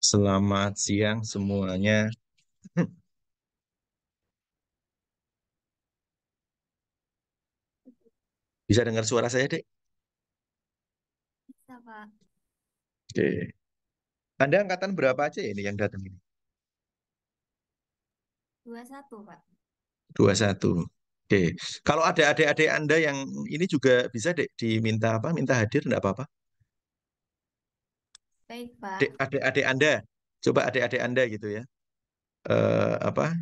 Selamat siang semuanya. Bisa dengar suara saya, Dek? Bisa, Pak. Oke. Anda angkatan berapa aja ya ini yang datang ini? 21, Pak. 21. Oke. Kalau ada adik-adik Anda yang ini juga bisa, Dek, diminta apa? Minta hadir, enggak apa-apa. Baik, Pak. Adik-adik Anda, coba adik-adik Anda gitu ya. Apa?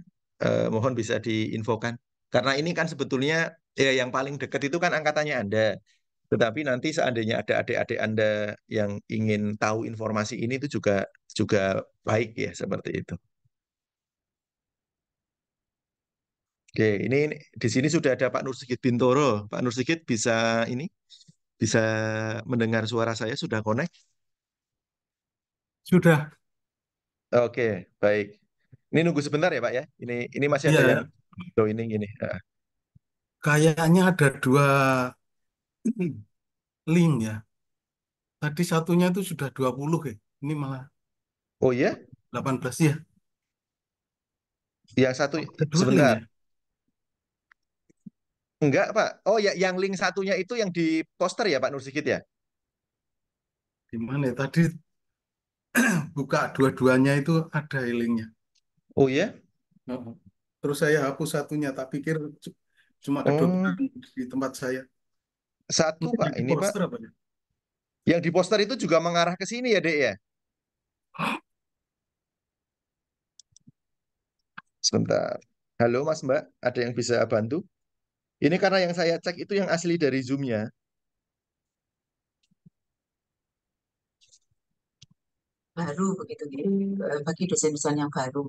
Mohon bisa diinfokan. Karena ini kan sebetulnya ya yang paling dekat itu kan angkatannya Anda. Tetapi nanti seandainya ada adik-adik Anda yang ingin tahu informasi ini itu juga juga baik ya seperti itu. Oke, ini di sini sudah ada Pak Nur Sigit Bintoro. Pak Nur Sigit bisa mendengar suara saya sudah connect? Sudah, Oke, baik. Ini nunggu sebentar ya Pak ya. Ini masih ada yang ya joining ini. kayaknya ada dua link ya. Tadi satunya itu sudah 20 ya. Ini malah Oh iya, 18 ya. yang satu Oh, ada dua link sebentar. ya. Enggak Pak. Oh ya, yang link satunya itu yang di poster ya Pak Nur Sigit ya. Di mana ya? Tadi buka dua-duanya itu ada linknya. Oh iya. Oh. Terus saya hapus satunya, tak pikir cuma kedodoran Oh, di tempat saya. satu Mungkin Pak. yang di Ini Pak. poster apa ya? Yang di poster itu juga mengarah ke sini ya Dek ya. Sebentar. Halo Mas Mbak, ada yang bisa bantu? Ini karena yang saya cek itu yang asli dari Zoom-nya. Baru begitu gitu bagi dosen-dosen yang baru.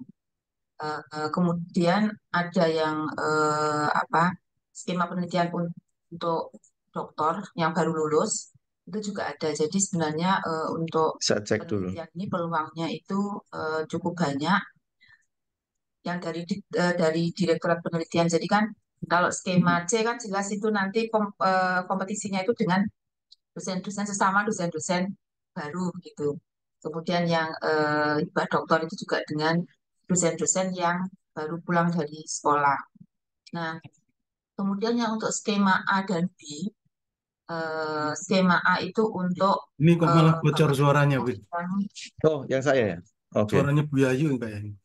Kemudian ada yang apa skema penelitian untuk dokter yang baru lulus itu juga ada. Jadi sebenarnya untuk Saya cek dulu. penelitian ini peluangnya itu cukup banyak yang dari Direktorat Penelitian. Jadi kan kalau skema C kan jelas itu nanti kompetisinya itu dengan dosen-dosen sesama dosen-dosen baru gitu. Kemudian yang hibah doktor itu juga dengan dosen-dosen yang baru pulang dari sekolah. Nah, kemudian yang untuk skema A dan B, skema A itu untuk Ini kok malah bocor Bapak suaranya, Ibu Win. yang Oh, yang saya ya? Oke. Suaranya Bu Yayu kayaknya.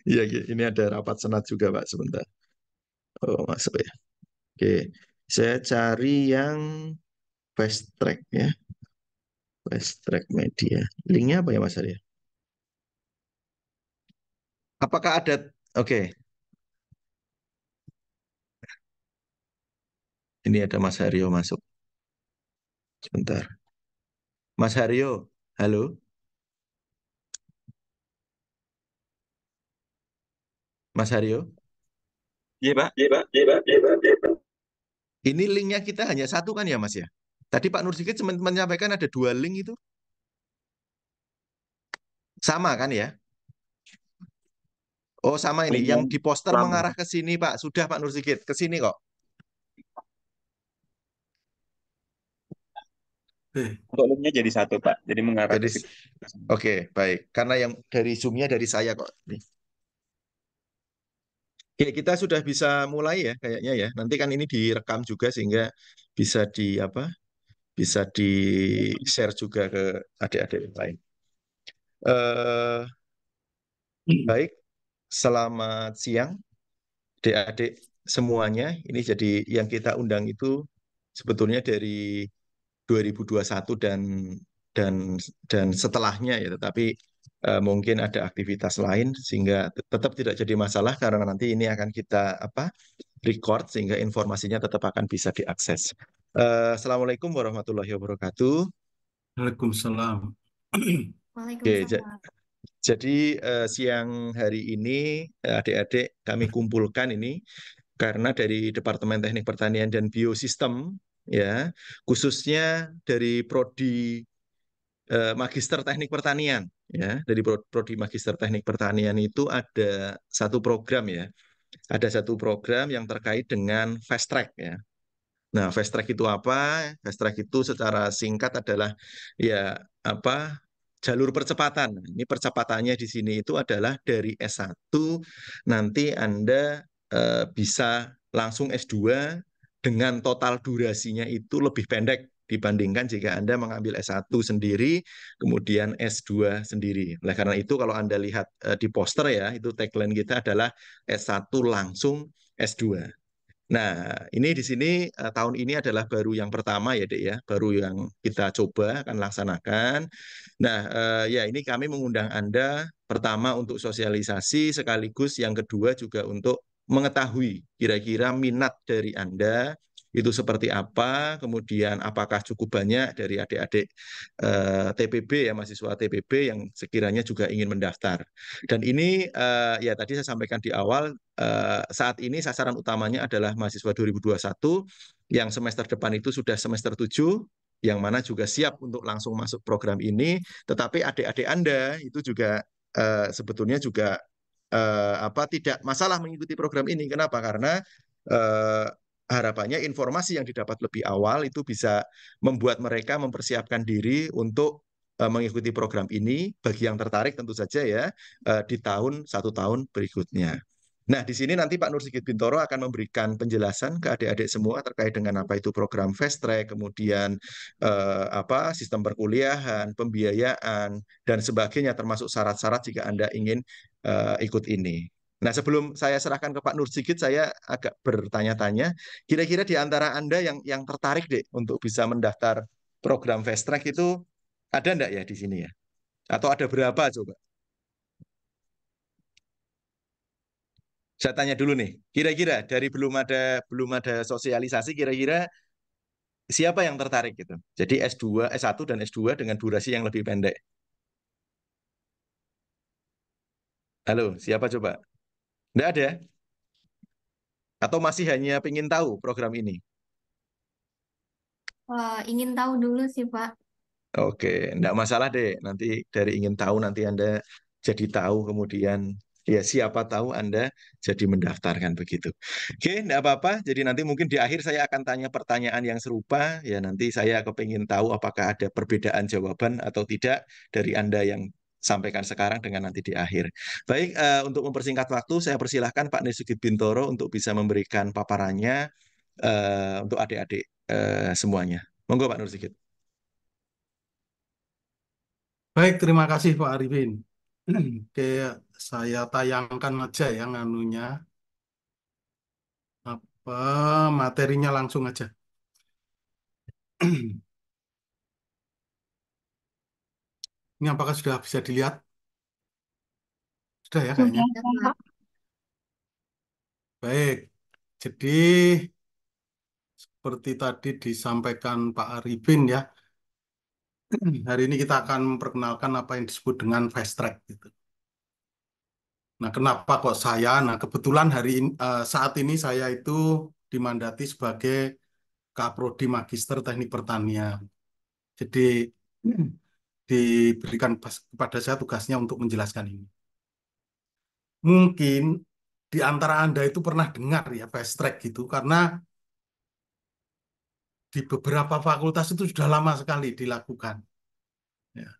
Iya, iya. Ini ada rapat senat juga, Pak. Sebentar. Oh, masuk ya. Oke. Saya cari yang fast track ya. Fast track media. Linknya apa ya, Mas Arya? Apakah ada... Oke. Ini ada Mas Haryo masuk. Sebentar. Mas Haryo, halo. Mas Haryo. Iya, Pak. Iya, Pak. Iya, Pak. Iya, Pak. Iya, Pak. Ini linknya kita hanya satu kan ya, Mas ya? Tadi Pak Nur Sigit menyampaikan ada dua link itu. Sama kan ya? Oh, sama ini. Link Yang yang di poster lama. mengarah ke sini, Pak. Sudah, Pak Nur Sigit. Ke sini kok. Eh, Untuk linknya jadi satu, Pak. Jadi mengarah Jadi, ke situ. oke, baik. Karena yang dari Zoom-nya dari saya kok. Nih. Oke, kita sudah bisa mulai ya, kayaknya ya. Nanti kan ini direkam juga sehingga bisa di apa? Bisa di share juga ke adik-adik yang lain. Eh, baik. Selamat siang, adik-adik semuanya. Ini jadi yang kita undang itu sebetulnya dari 2021 dan dan setelahnya ya, tetapi mungkin ada aktivitas lain sehingga tetap tidak jadi masalah karena nanti ini akan kita apa record sehingga informasinya tetap akan bisa diakses. Assalamualaikum warahmatullahi wabarakatuh. Waalaikumsalam. Oke, Waalaikumsalam. jadi siang hari ini adik-adik kami kumpulkan ini karena dari Departemen Teknik Pertanian dan Biosistem ya, khususnya dari prodi Magister Teknik Pertanian ya, dari prodi Magister Teknik Pertanian itu ada satu program ya. Ada satu program yang terkait dengan fast track ya. Nah, fast track itu apa? Fast track itu secara singkat adalah ya apa? jalur percepatan. Ini percepatannya di sini itu adalah dari S1 nanti Anda bisa langsung S2 dengan total durasinya itu lebih pendek dibandingkan jika Anda mengambil S1 sendiri, kemudian S2 sendiri. Oleh karena itu, kalau Anda lihat di poster ya, itu tagline kita adalah S1 langsung S2. Nah, ini di sini tahun ini adalah baru yang pertama ya, Dek ya, baru yang kita coba akan laksanakan. Nah, ya ini kami mengundang Anda pertama untuk sosialisasi, sekaligus yang kedua juga untuk mengetahui kira-kira minat dari Anda itu seperti apa, kemudian apakah cukup banyak dari adik-adik TPB ya, mahasiswa TPB yang sekiranya juga ingin mendaftar. Dan ini ya tadi saya sampaikan di awal, saat ini sasaran utamanya adalah mahasiswa 2021 yang semester depan itu sudah semester 7, yang mana juga siap untuk langsung masuk program ini, tetapi adik-adik Anda itu juga sebetulnya juga tidak masalah mengikuti program ini. Kenapa? Karena eh, harapannya informasi yang didapat lebih awal itu bisa membuat mereka mempersiapkan diri untuk mengikuti program ini, bagi yang tertarik tentu saja ya, di satu tahun berikutnya. Nah, di sini nanti Pak Nur Sigit Bintoro akan memberikan penjelasan ke adik-adik semua terkait dengan apa itu program fast track, kemudian sistem perkuliahan, pembiayaan, dan sebagainya, termasuk syarat-syarat jika Anda ingin ikut ini. Nah, sebelum saya serahkan ke Pak Nur Sigit, saya agak bertanya-tanya, kira-kira di antara Anda yang tertarik deh untuk bisa mendaftar program fast track itu ada enggak ya di sini ya? Atau ada berapa coba? Saya tanya dulu nih, kira-kira dari belum ada sosialisasi, kira-kira siapa yang tertarik gitu? Jadi S2, S1 dan S2 dengan durasi yang lebih pendek. Halo, siapa coba? Enggak ada? Atau masih hanya ingin tahu program ini? Ingin tahu dulu sih, Pak. Oke, enggak masalah deh. Nanti dari ingin tahu nanti Anda jadi tahu, kemudian ya siapa tahu Anda jadi mendaftarkan begitu. Oke, enggak apa-apa. Jadi nanti mungkin di akhir saya akan tanya pertanyaan yang serupa. Ya nanti saya kepingin tahu apakah ada perbedaan jawaban atau tidak dari Anda yang sampaikan sekarang dengan nanti di akhir. Baik, untuk mempersingkat waktu, saya persilahkan Pak Nesugit Bintoro untuk bisa memberikan paparannya untuk adik-adik semuanya. Monggo Pak Nur Sigit. Baik, terima kasih Pak Arifin. Oke, saya tayangkan aja ya nganunya. Apa materinya langsung aja. Ini apakah sudah bisa dilihat? Sudah ya kayaknya. Ya, Pak. Baik. Jadi seperti tadi disampaikan Pak Arifin ya, hari ini kita akan memperkenalkan apa yang disebut dengan fast track gitu. Nah, kenapa kok saya? Nah, kebetulan saat ini saya itu dimandati sebagai Kaprodi Magister Teknik Pertanian. Jadi diberikan kepada saya tugasnya untuk menjelaskan ini. Mungkin di antara Anda itu pernah dengar ya fast track gitu, karena di beberapa fakultas itu sudah lama sekali dilakukan. Ya.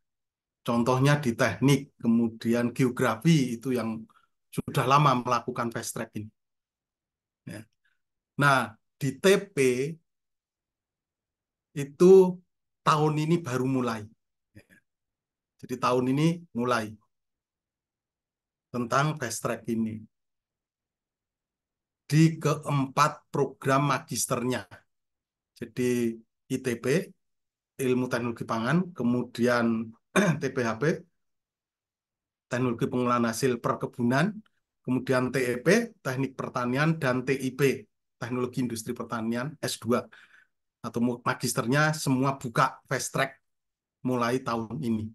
Contohnya di teknik, kemudian geografi itu yang sudah lama melakukan fast track ini. Ya. Nah, di TP itu tahun ini baru mulai. Ya. Jadi tahun ini mulai tentang fast track ini. Di keempat program magisternya. Jadi ITP, Ilmu Teknologi Pangan, kemudian TPHP, Teknologi Pengolahan Hasil Perkebunan, kemudian TEP, Teknik Pertanian, dan TIP, Teknologi Industri Pertanian S2. Atau magisternya semua buka fast track mulai tahun ini.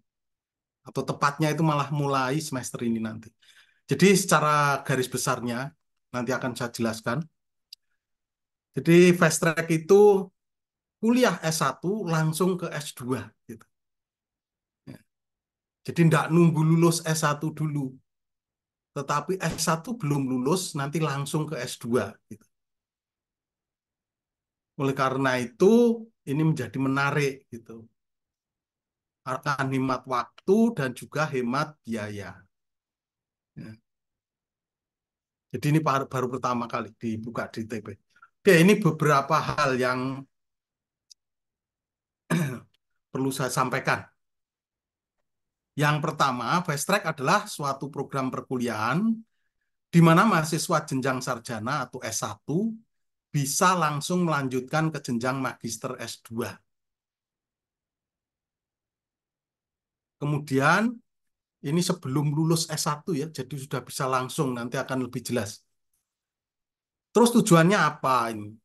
Atau tepatnya itu malah mulai semester ini nanti. Jadi secara garis besarnya, nanti akan saya jelaskan. Jadi fast track itu kuliah S1 langsung ke S2. Gitu. Ya. Jadi tidak nunggu lulus S1 dulu. Tetapi S1 belum lulus, nanti langsung ke S2. Gitu. Oleh karena itu, ini menjadi menarik. Gitu. akan hemat waktu dan juga hemat biaya. Ya. Jadi ini baru pertama kali dibuka di ITB. Oke, ini beberapa hal yang perlu saya sampaikan. Yang pertama, fast track adalah suatu program perkuliahan di mana mahasiswa jenjang sarjana atau S1 bisa langsung melanjutkan ke jenjang magister S2. Kemudian, ini sebelum lulus S1 ya, jadi sudah bisa langsung, nanti akan lebih jelas. Terus tujuannya apa ini?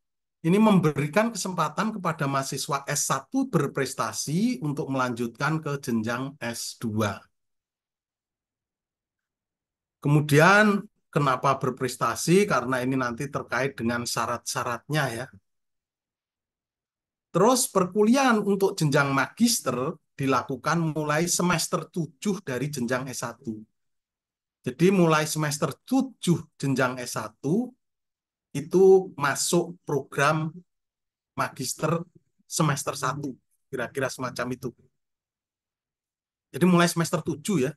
Ini memberikan kesempatan kepada mahasiswa S1 berprestasi untuk melanjutkan ke jenjang S2. Kemudian, kenapa berprestasi? Karena ini nanti terkait dengan syarat-syaratnya ya. Terus perkuliahan untuk jenjang magister dilakukan mulai semester 7 dari jenjang S1. Jadi mulai semester 7 jenjang S1 itu masuk program magister semester 1. Kira-kira semacam itu. Jadi mulai semester 7 ya.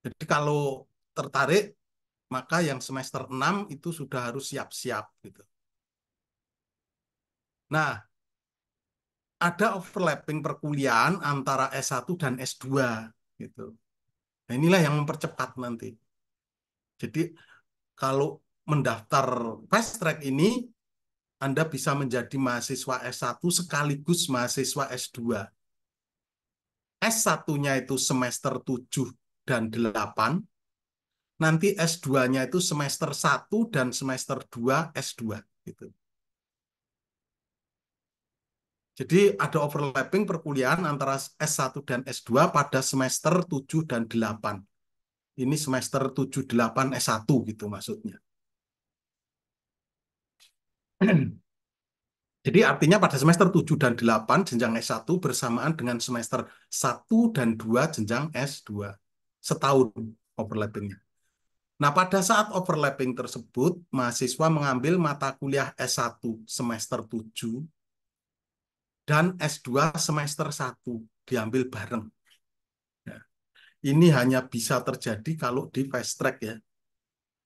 Jadi kalau tertarik, maka yang semester 6 itu sudah harus siap-siap gitu. Nah, ada overlapping perkuliahan antara S1 dan S2 gitu. Nah, inilah yang mempercepat nanti. Jadi kalau mendaftar fast track ini, Anda bisa menjadi mahasiswa S1 sekaligus mahasiswa S2. S1-nya itu semester 7 dan 8, nanti S2-nya itu semester 1 dan semester 2 S2 gitu. Jadi ada overlapping perkuliahan antara S1 dan S2 pada semester 7 dan 8. Ini semester 7 8 S1 gitu maksudnya. Jadi artinya pada semester 7 dan 8 jenjang S1 bersamaan dengan semester 1 dan 2 jenjang S2. Setahun overlappingnya. Nah, pada saat overlapping tersebut, mahasiswa mengambil mata kuliah S1 semester 7 dan S2 semester 1 diambil bareng. Nah, ini hanya bisa terjadi kalau di fast track ya.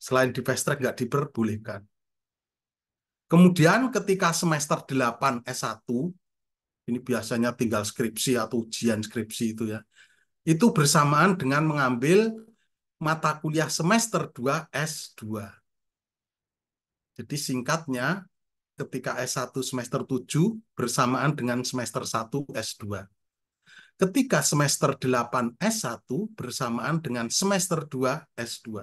Selain di fast track nggak diperbolehkan. Kemudian ketika semester 8 S1, ini biasanya tinggal skripsi atau ujian skripsi itu ya, itu bersamaan dengan mengambil mata kuliah semester 2 S2. Jadi singkatnya, ketika S1 semester 7 bersamaan dengan semester 1 S2. Ketika semester 8 S1 bersamaan dengan semester 2 S2.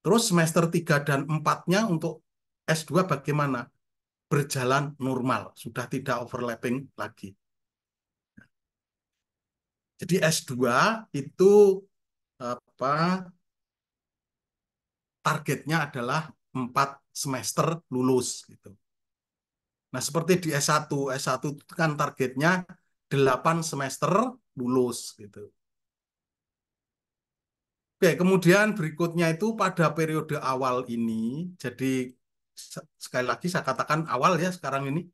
Terus semester 3 dan 4-nya untuk S2 bagaimana? Berjalan normal, sudah tidak overlapping lagi. Jadi S2 itu apa? Targetnya adalah 4 semester lulus gitu. Nah, seperti di S1, S1 itu kan targetnya 8 semester lulus gitu. Oke, kemudian berikutnya itu pada periode awal ini, jadi sekali lagi saya katakan awal ya sekarang ini,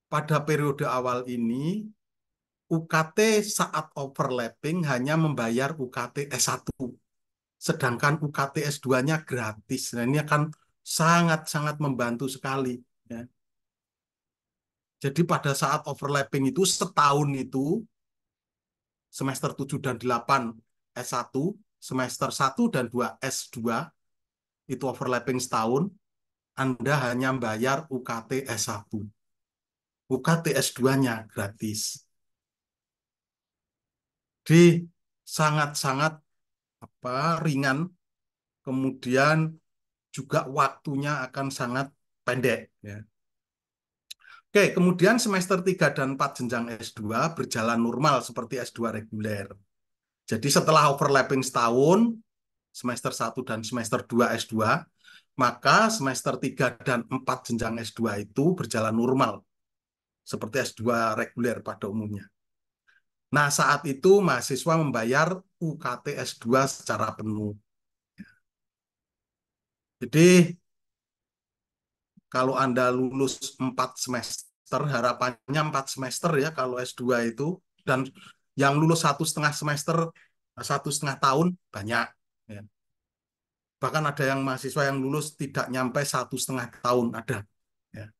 pada periode awal ini, UKT saat overlapping hanya membayar UKT S1, sedangkan UKT S2-nya gratis. Nah, ini akan sangat-sangat membantu sekali. Ya. Jadi pada saat overlapping itu, setahun itu, semester 7 dan 8 S1, semester 1 dan 2 S2, itu overlapping setahun, Anda hanya bayar UKT S1. UKT S2-nya gratis. Jadi sangat-sangat ringan, kemudian juga waktunya akan sangat pendek. Ya. Oke, kemudian semester 3 dan 4 jenjang S2 berjalan normal seperti S2 reguler. Jadi setelah overlapping setahun, semester 1 dan semester 2 S2, maka semester 3 dan 4 jenjang S2 itu berjalan normal, seperti S2 reguler pada umumnya. Nah, saat itu mahasiswa membayar UKT S2 secara penuh. Jadi, kalau Anda lulus 4 semester semester, harapannya 4 semester ya kalau S2 itu, dan yang lulus 1,5 semester, 1,5 tahun banyak. Ya. Bahkan ada yang mahasiswa yang lulus tidak nyampe 1,5 tahun ada. Ya.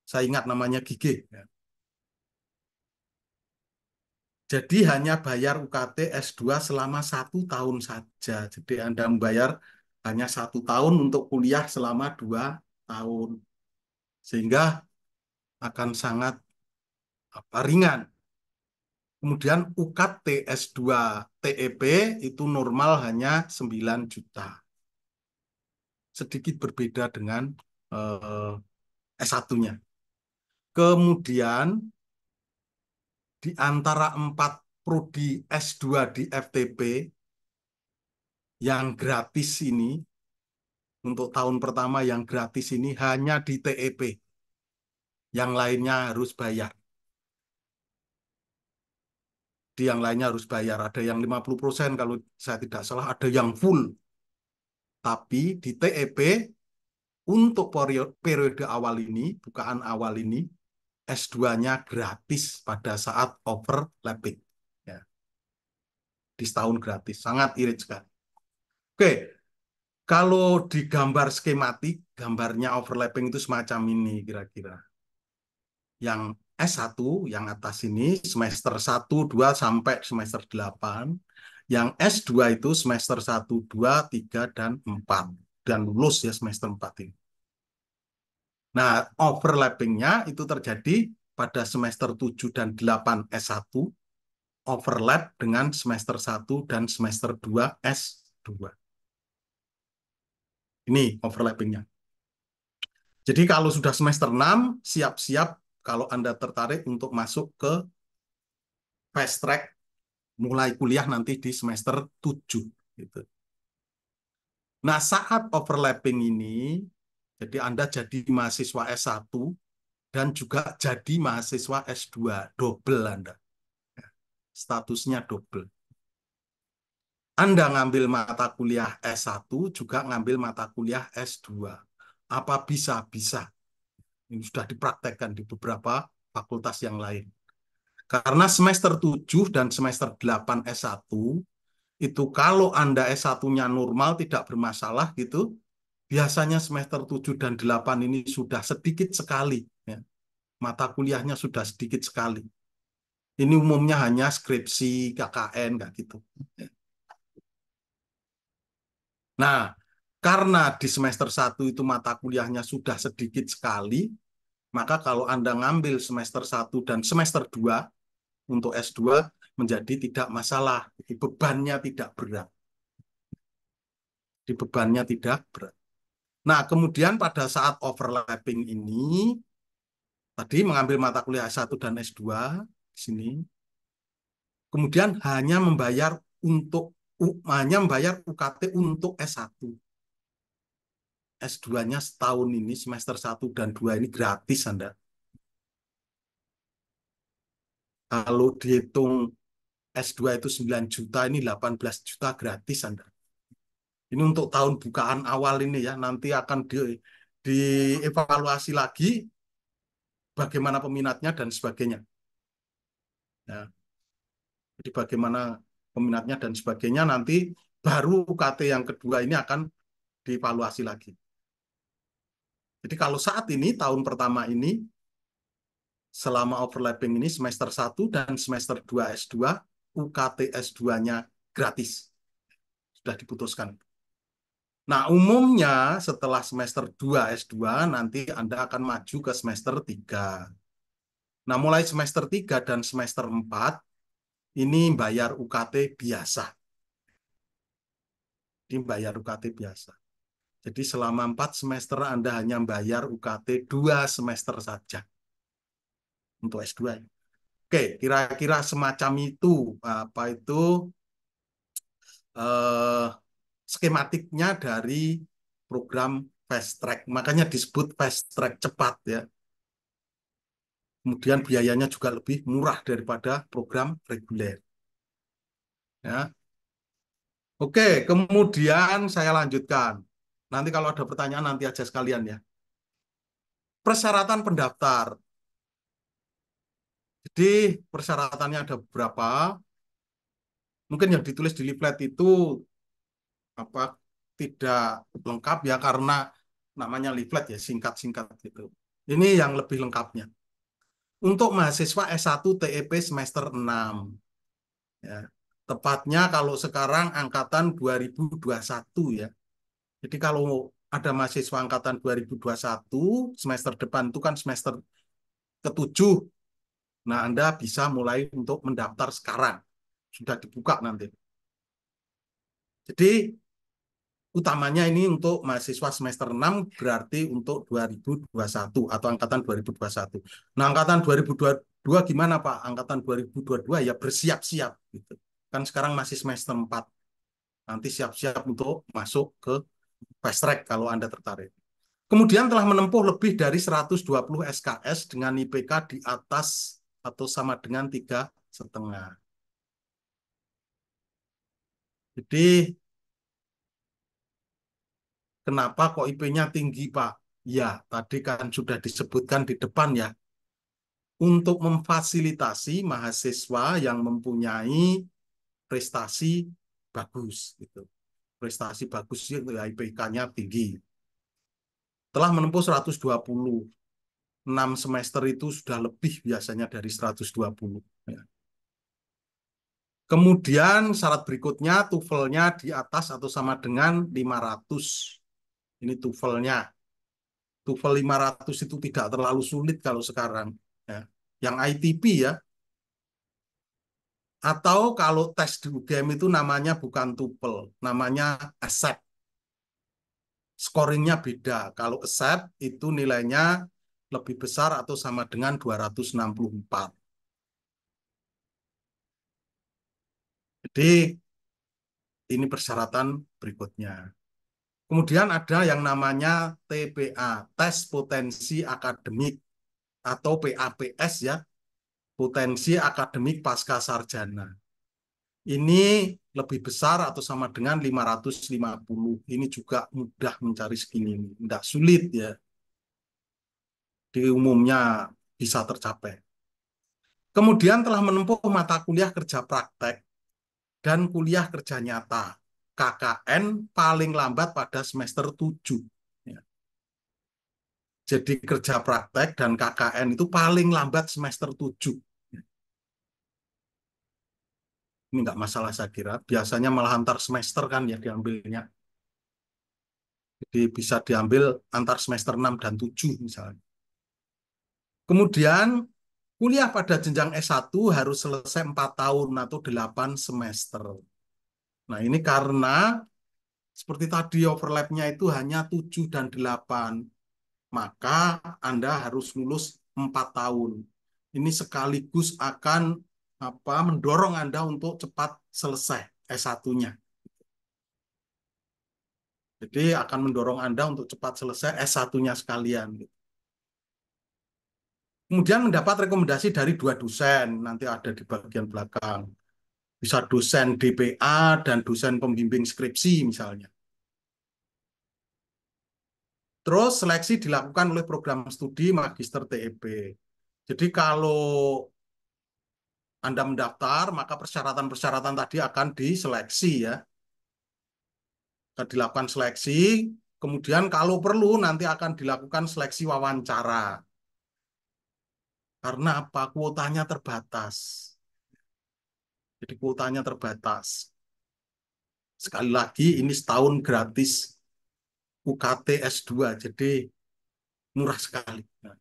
Saya ingat namanya Gige. Ya. Jadi hanya bayar UKT S2 selama 1 tahun saja. Jadi Anda membayar hanya 1 tahun untuk kuliah selama 2 tahun. Sehingga akan sangat ringan. Kemudian UKT S2 TEP itu normal hanya 9 juta. Sedikit berbeda dengan S1-nya. Kemudian di antara 4 prodi S2 di FTP yang gratis ini, untuk tahun pertama yang gratis ini hanya di TEP. Yang lainnya harus bayar. Di yang lainnya harus bayar. Ada yang 50% kalau saya tidak salah, ada yang full. Tapi di TEP, untuk periode awal ini, bukaan awal ini, S2-nya gratis pada saat overlapping. Ya. Di setahun gratis. Sangat irit sekali. Oke, kalau di gambar skematik, gambarnya overlapping itu semacam ini kira-kira. Yang S1, yang atas ini, semester 1, 2, sampai semester 8. Yang S2 itu semester 1, 2, 3, dan 4. Dan lulus ya semester 4 ini. Nah, overlappingnya itu terjadi pada semester 7 dan 8 S1, overlap dengan semester 1 dan semester 2 S2. Ini overlappingnya. Jadi kalau sudah semester 6, siap-siap kalau Anda tertarik untuk masuk ke fast track, mulai kuliah nanti di semester 7. Gitu. Nah, saat overlapping ini, jadi Anda jadi mahasiswa S1 dan juga jadi mahasiswa S2, double Anda. Statusnya double. Anda ngambil mata kuliah S1, juga ngambil mata kuliah S2. Apa bisa? Bisa. Ini sudah dipraktekkan di beberapa fakultas yang lain. Karena semester 7 dan semester 8 S1, itu kalau Anda S1-nya normal, tidak bermasalah gitu, biasanya semester 7 dan 8 ini sudah sedikit sekali. Ya. Mata kuliahnya sudah sedikit sekali. Ini umumnya hanya skripsi, KKN, kayak gitu. Ya. Nah, karena di semester 1 itu mata kuliahnya sudah sedikit sekali, maka kalau Anda ngambil semester 1 dan semester 2 untuk S2 menjadi tidak masalah. Bebannya tidak berat. Bebannya tidak berat. Nah, kemudian pada saat overlapping ini, tadi mengambil mata kuliah S1 dan S2, di sini, kemudian hanya membayar UKT untuk S1. S2-nya setahun ini, semester 1 dan 2 ini gratis Anda. Kalau dihitung S2 itu 9 juta, ini 18 juta gratis Anda. Ini untuk tahun bukaan awal ini ya, nanti akan dievaluasi lagi bagaimana peminatnya dan sebagainya. Ya. Jadi bagaimana peminatnya dan sebagainya, nanti baru UKT yang kedua ini akan dievaluasi lagi. Jadi kalau saat ini, tahun pertama ini, selama overlapping ini, semester 1 dan semester 2 S2, UKT S2-nya gratis. Sudah diputuskan. Nah, umumnya setelah semester 2 S2, nanti Anda akan maju ke semester 3. Nah, mulai semester 3 dan semester 4, ini bayar UKT biasa. Ini bayar UKT biasa. Jadi selama 4 semester Anda hanya bayar UKT 2 semester saja. Untuk S2. Oke, kira-kira semacam itu. Apa itu skematiknya dari program fast track. Makanya disebut fast track cepat ya. Kemudian biayanya juga lebih murah daripada program reguler. Ya. Oke, kemudian saya lanjutkan. Nanti kalau ada pertanyaan nanti aja sekalian ya. Persyaratan pendaftar. Jadi persyaratannya ada beberapa. Mungkin yang ditulis di leaflet itu apa tidak lengkap ya karena namanya leaflet ya singkat-singkat gitu. Ini yang lebih lengkapnya. Untuk mahasiswa S1 TEP semester 6 ya. Tepatnya kalau sekarang angkatan 2021 ya. Jadi kalau ada mahasiswa angkatan 2021 semester depan itu kan semester ketujuh. Nah, Anda bisa mulai untuk mendaftar sekarang. Sudah dibuka nanti. Jadi utamanya ini untuk mahasiswa semester 6 berarti untuk 2021 atau angkatan 2021. Nah, angkatan 2022 gimana Pak? Angkatan 2022 ya bersiap-siap gitu. Kan sekarang masih semester 4. Nanti siap-siap untuk masuk ke fast track kalau Anda tertarik. Kemudian telah menempuh lebih dari 120 SKS dengan IPK di atas atau sama dengan 3,5. Jadi kenapa kok IP-nya tinggi, Pak? Ya, tadi kan sudah disebutkan di depan ya. Untuk memfasilitasi mahasiswa yang mempunyai prestasi bagus. Gitu. Prestasi bagus itu ya IPK-nya tinggi. Telah menempuh 120. 6 semester itu sudah lebih biasanya dari 120. Ya. Kemudian syarat berikutnya TOEFL-nya di atas atau sama dengan 500. Ini TOEFL-nya. TOEFL 500 itu tidak terlalu sulit kalau sekarang. Ya. Yang ITP ya. Atau kalau tes di UGM itu namanya bukan TOEFL, namanya ASEP. Scoringnya beda. Kalau ASEP itu nilainya lebih besar atau sama dengan 264. Jadi ini persyaratan berikutnya. Kemudian ada yang namanya TPA, tes potensi akademik atau PAPS ya, potensi akademik pasca sarjana. Ini lebih besar atau sama dengan 550. Ini juga mudah mencari segini, tidak sulit ya. Di umumnya bisa tercapai. Kemudian telah menempuh mata kuliah kerja praktek dan kuliah kerja nyata. KKN paling lambat pada semester 7. Jadi kerja praktek dan KKN itu paling lambat semester 7. Ini enggak masalah saya kira. Biasanya malah antar semester kan ya diambilnya. Jadi bisa diambil antar semester 6 dan 7 misalnya. Kemudian kuliah pada jenjang S1 harus selesai 4 tahun atau 8 semester. Nah ini karena seperti tadi overlapnya itu hanya 7 dan 8. Maka Anda harus lulus 4 tahun. Ini sekaligus akan mendorong Anda untuk cepat selesai S1-nya. Jadi akan mendorong Anda untuk cepat selesai S1-nya sekalian. Kemudian mendapat rekomendasi dari 2 dosen, nanti ada di bagian belakang. Bisa dosen DPA dan dosen pembimbing skripsi misalnya. Terus seleksi dilakukan oleh program studi Magister TEP. Jadi kalau Anda mendaftar, maka persyaratan-persyaratan tadi akan diseleksi ya. Akan dilakukan seleksi, kemudian kalau perlu nanti akan dilakukan seleksi wawancara. Karena apa? Kuotanya terbatas. Jadi kuotanya terbatas. Sekali lagi ini setahun gratis UKT S2, jadi murah sekali. Nah.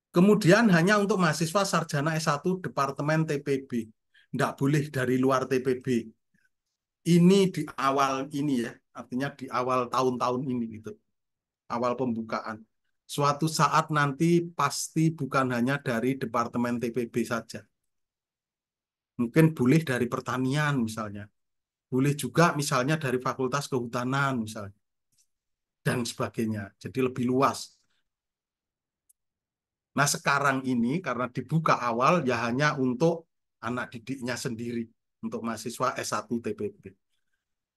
Kemudian hanya untuk mahasiswa sarjana S1 Departemen TPB. Tidak boleh dari luar TPB. Ini di awal ini ya, artinya di awal tahun-tahun ini gitu. Awal pembukaan. Suatu saat nanti pasti bukan hanya dari Departemen TPB saja. Mungkin boleh dari pertanian misalnya. Boleh juga misalnya dari Fakultas Kehutanan misalnya. Dan sebagainya. Jadi lebih luas. Nah sekarang ini karena dibuka awal ya hanya untuk anak didiknya sendiri. Untuk mahasiswa S1 TPB.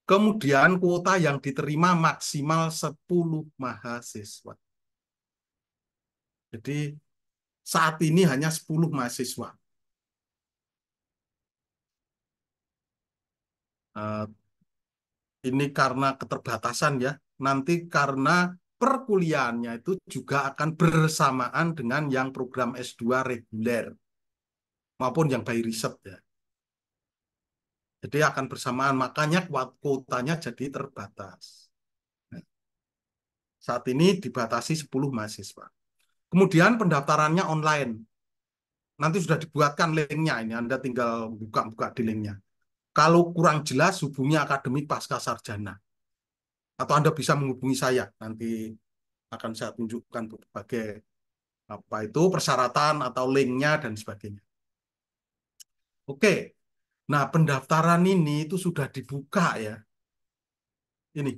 Kemudian kuota yang diterima maksimal 10 mahasiswa. Jadi saat ini hanya 10 mahasiswa. Eh, Ini karena keterbatasan ya. Nanti karena perkuliahannya itu juga akan bersamaan dengan yang program S2 reguler maupun yang by riset ya. Jadi akan bersamaan, makanya kuotanya jadi terbatas. Nah, saat ini dibatasi 10 mahasiswa. Kemudian pendaftarannya online. Nanti sudah dibuatkan linknya ini, Anda tinggal buka-buka di linknya. Kalau kurang jelas, hubungi Akademik Pasca Sarjana. Atau Anda bisa menghubungi saya, nanti akan saya tunjukkan berbagai apa itu persyaratan atau linknya dan sebagainya. Oke, nah pendaftaran ini itu sudah dibuka ya. Ini,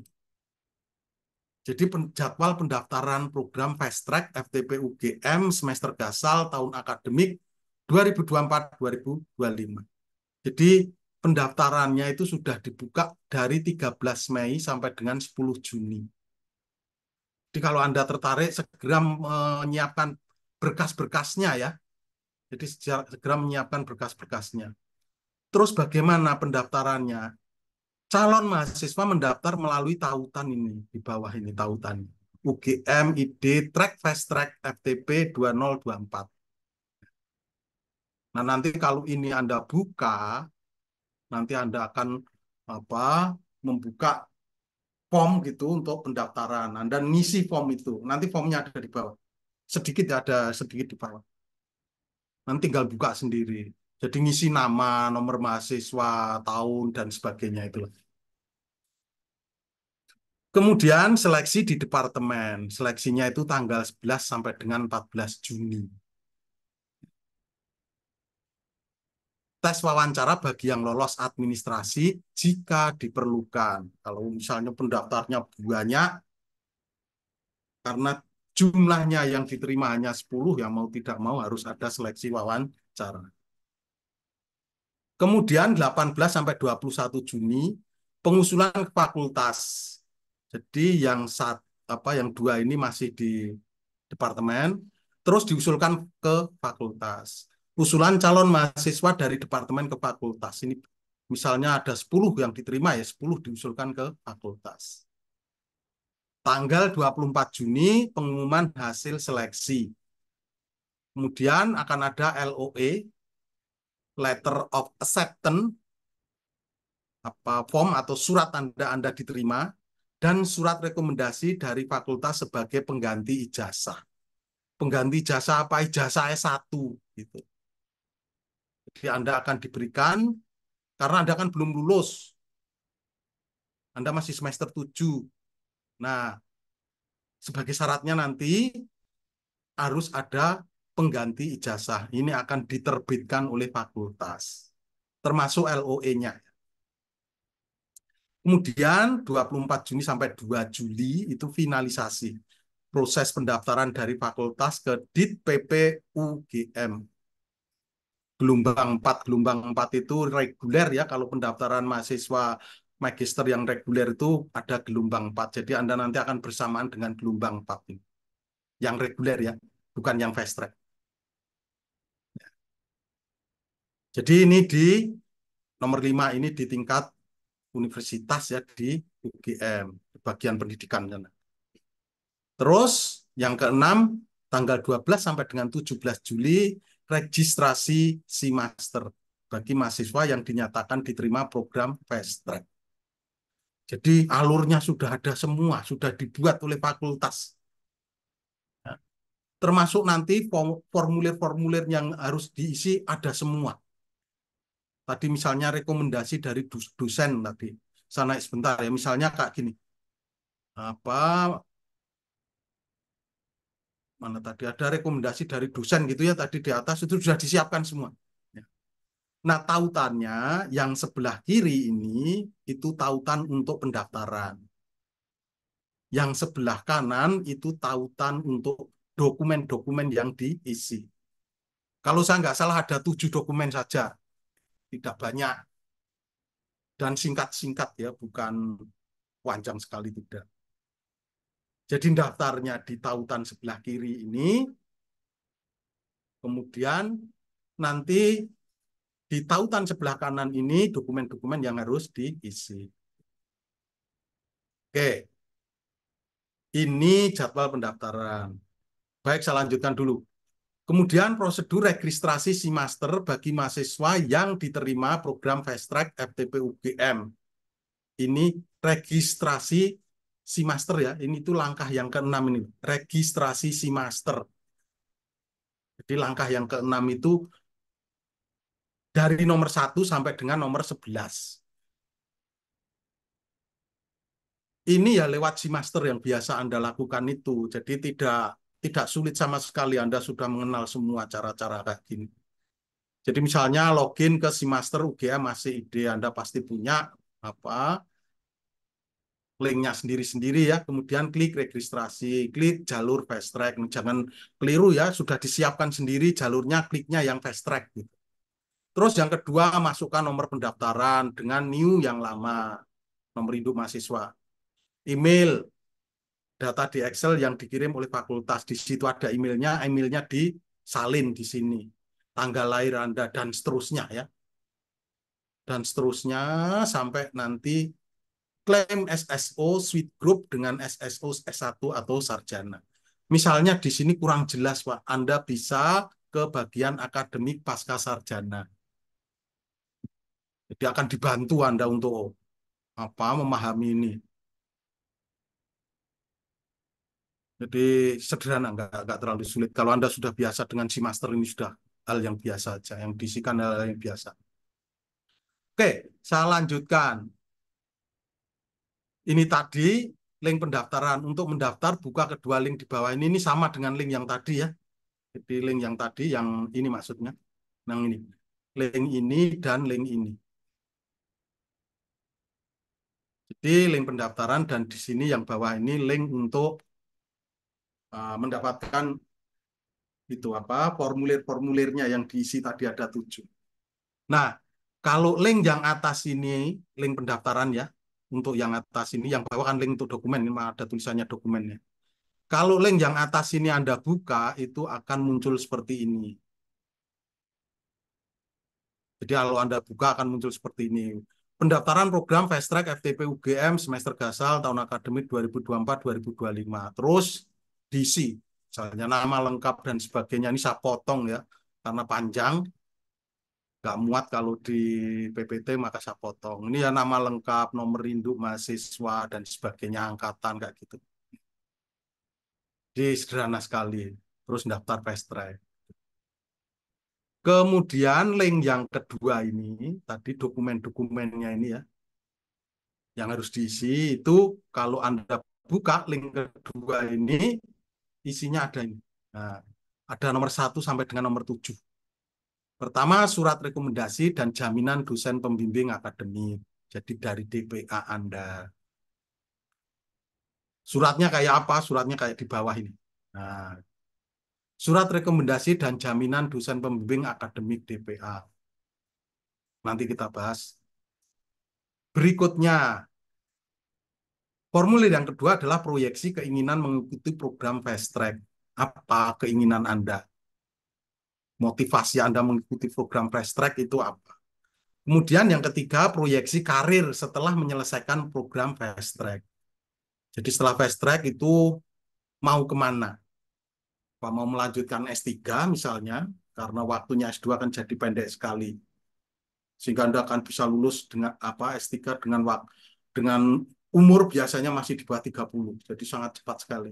jadi jadwal pendaftaran program Fast Track FTP UGM semester gasal tahun akademik 2024-2025. Jadi pendaftarannya itu sudah dibuka dari 13 Mei sampai dengan 10 Juni. Jadi kalau Anda tertarik, segera menyiapkan berkas-berkasnya ya. Jadi segera menyiapkan berkas-berkasnya. Terus bagaimana pendaftarannya? Calon mahasiswa mendaftar melalui tautan ini, di bawah ini tautan. UGM ID Track Fast Track FTP 2024. Nah, nanti kalau ini Anda buka, nanti Anda akan membuka form gitu untuk pendaftaran. Anda ngisi form itu. Nanti formnya ada di bawah. Sedikit ya, ada sedikit di bawah. Nanti tinggal buka sendiri. Jadi ngisi nama, nomor mahasiswa, tahun, dan sebagainya itu. Kemudian seleksi di departemen. Seleksinya itu tanggal 11 sampai dengan 14 Juni. Tes wawancara bagi yang lolos administrasi jika diperlukan. Kalau misalnya pendaftarnya banyak, karena jumlahnya yang diterima hanya 10, yang mau tidak mau harus ada seleksi wawancara. Kemudian 18 sampai 21 Juni pengusulan ke fakultas. Jadi yang 2 ini masih di departemen, terus diusulkan ke fakultas. Usulan calon mahasiswa dari departemen ke fakultas. Ini misalnya ada 10 yang diterima ya, 10 diusulkan ke fakultas. Tanggal 24 Juni pengumuman hasil seleksi. Kemudian akan ada LOE, Letter of Acceptance, form atau surat tanda Anda diterima, dan surat rekomendasi dari fakultas sebagai pengganti ijazah. Pengganti ijazah apa? Ijazah S1 gitu. Jadi Anda akan diberikan karena Anda kan belum lulus. Anda masih semester 7. Nah, sebagai syaratnya nanti harus ada pengganti ijazah. Ini akan diterbitkan oleh fakultas, termasuk LOE-nya. Kemudian 24 Juni sampai 2 Juli itu finalisasi proses pendaftaran dari fakultas ke DIT PP UGM. Gelombang 4. Gelombang 4 itu reguler ya, kalau pendaftaran mahasiswa magister yang reguler itu ada gelombang 4. Jadi Anda nanti akan bersamaan dengan gelombang 4 ini. Yang reguler ya, bukan yang fast track. Jadi ini di nomor 5 ini di tingkat universitas ya, di UGM, bagian pendidikan. Terus yang keenam, tanggal 12 sampai dengan 17 Juli, registrasi SIMaster bagi mahasiswa yang dinyatakan diterima program Fast Track. Jadi alurnya sudah ada semua, sudah dibuat oleh fakultas. Termasuk nanti formulir-formulir yang harus diisi ada semua. Tadi misalnya rekomendasi dari dosen tadi. Saya naik sebentar ya, misalnya kayak gini. Mana tadi ada rekomendasi dari dosen gitu ya, tadi di atas itu sudah disiapkan semua. Nah, tautannya yang sebelah kiri ini itu tautan untuk pendaftaran. Yang sebelah kanan itu tautan untuk dokumen-dokumen yang diisi. Kalau saya nggak salah ada 7 dokumen saja, tidak banyak. Dan singkat-singkat ya, bukan panjang sekali tidak. Jadi daftarnya di tautan sebelah kiri ini, Kemudian nanti di tautan sebelah kanan ini dokumen-dokumen yang harus diisi. Oke, ini jadwal pendaftaran. Baik, saya lanjutkan dulu. Kemudian prosedur registrasi SIMaster bagi mahasiswa yang diterima program Fast Track FTP UGM. Ini registrasi SIMaster ya. Ini tuh langkah yang ke-6 ini. Registrasi SIMaster. Jadi langkah yang ke-6 itu dari nomor 1 sampai dengan nomor 11. Ini ya lewat SIMaster yang biasa Anda lakukan itu. Jadi tidak sulit sama sekali, Anda sudah mengenal semua cara-cara kayak gini. Jadi misalnya login ke SIMaster UGM masih ide, Anda pasti punya linknya sendiri-sendiri ya. Kemudian klik registrasi, klik jalur Fast Track. Jangan keliru ya, sudah disiapkan sendiri jalurnya, kliknya yang Fast Track gitu. Terus yang kedua, masukkan nomor pendaftaran dengan new yang lama, nomor induk mahasiswa. Email, data di Excel yang dikirim oleh fakultas. Di situ ada emailnya disalin di sini. Tanggal lahir Anda, dan seterusnya ya. Dan seterusnya sampai nanti klaim SSO Suite Group dengan SSO S1 atau sarjana. Misalnya di sini kurang jelas, Pak. Anda bisa ke bagian akademik pasca sarjana. Jadi akan dibantu Anda untuk memahami ini. Jadi sederhana, nggak terlalu sulit. Kalau Anda sudah biasa dengan SIMaster ini sudah hal yang biasa saja, yang diisikan hal yang biasa. Oke, saya lanjutkan. Ini tadi link pendaftaran. Untuk mendaftar, buka kedua link di bawah ini. Ini sama dengan link yang tadi ya. Jadi link yang tadi, yang ini maksudnya. Yang ini. Link ini dan link ini. Jadi link pendaftaran, dan di sini yang bawah ini link untuk mendapatkan itu formulir-formulirnya yang diisi tadi ada 7. Nah, kalau link yang atas ini link pendaftaran ya, untuk yang atas ini, yang bawah kan link untuk dokumen, ini ada tulisannya dokumennya. Kalau link yang atas ini Anda buka, itu akan muncul seperti ini. Jadi kalau Anda buka akan muncul seperti ini. Pendaftaran program Fast Track FTP UGM semester gasal tahun akademik 2024-2025. Terus diisi, misalnya nama lengkap dan sebagainya. Ini saya potong ya, karena panjang. Nggak muat kalau di PPT, maka saya potong. Ini ya nama lengkap, nomor induk mahasiswa, dan sebagainya, angkatan, kayak gitu. Jadi sederhana sekali. Terus daftar Fast Track. Kemudian link yang kedua ini, tadi dokumen-dokumennya ini ya, yang harus diisi itu kalau Anda buka link kedua ini, isinya ada ini. Nah, ada nomor 1 sampai dengan nomor 7. Pertama, surat rekomendasi dan jaminan dosen pembimbing akademik. Jadi dari DPA Anda. Suratnya kayak apa? Suratnya kayak di bawah ini. Nah, surat rekomendasi dan jaminan dosen pembimbing akademik DPA. Nanti kita bahas. Berikutnya, formulir yang kedua adalah proyeksi keinginan mengikuti program Fast Track. Apa keinginan Anda? Motivasi Anda mengikuti program Fast Track itu apa? Kemudian yang ketiga, proyeksi karir setelah menyelesaikan program Fast Track. Jadi setelah Fast Track itu mau kemana? Apa mau melanjutkan S3 misalnya, karena waktunya S2 kan jadi pendek sekali. Sehingga Anda akan bisa lulus dengan S3 dengan umur biasanya masih di bawah 30. Jadi sangat cepat sekali.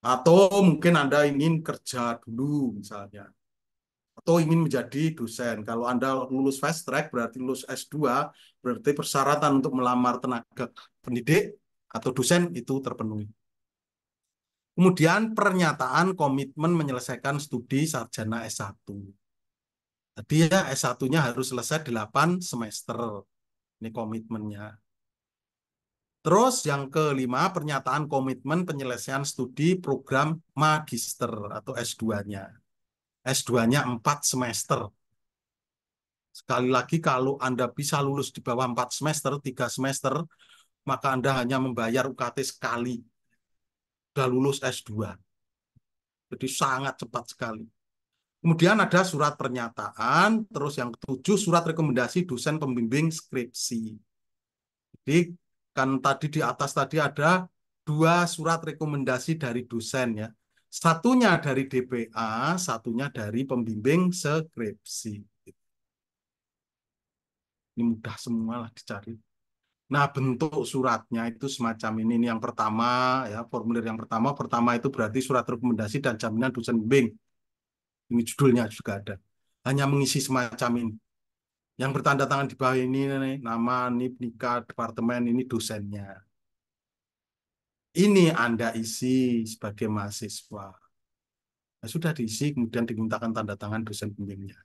Atau mungkin Anda ingin kerja dulu misalnya. Atau ingin menjadi dosen. Kalau Anda lulus Fast Track berarti lulus S2, berarti persyaratan untuk melamar tenaga pendidik atau dosen itu terpenuhi. Kemudian pernyataan komitmen menyelesaikan studi sarjana S1. Jadi ya S1-nya harus selesai 8 semester. Ini komitmennya. Terus yang kelima, pernyataan komitmen penyelesaian studi program magister atau S2-nya. S2-nya 4 semester. Sekali lagi, kalau Anda bisa lulus di bawah 4 semester, 3 semester, maka Anda hanya membayar UKT sekali. Sudah lulus S2. Jadi sangat cepat sekali. Kemudian ada surat pernyataan, terus yang ketujuh surat rekomendasi dosen pembimbing skripsi. Jadi kan tadi di atas tadi ada 2 surat rekomendasi dari dosen ya. Satunya dari DPA, satunya dari pembimbing skripsi. Ini mudah semua lah dicari. Nah, bentuk suratnya itu semacam ini. Ini yang pertama ya, formulir yang pertama itu berarti surat rekomendasi dan jaminan dosen pembimbing. Ini judulnya juga ada. Hanya mengisi semacam ini. Yang bertanda tangan di bawah ini nih, nama, NIP, nikah, departemen, ini dosennya. Ini Anda isi sebagai mahasiswa. Nah, sudah diisi, kemudian dimintakan tanda tangan dosen pembimbingnya.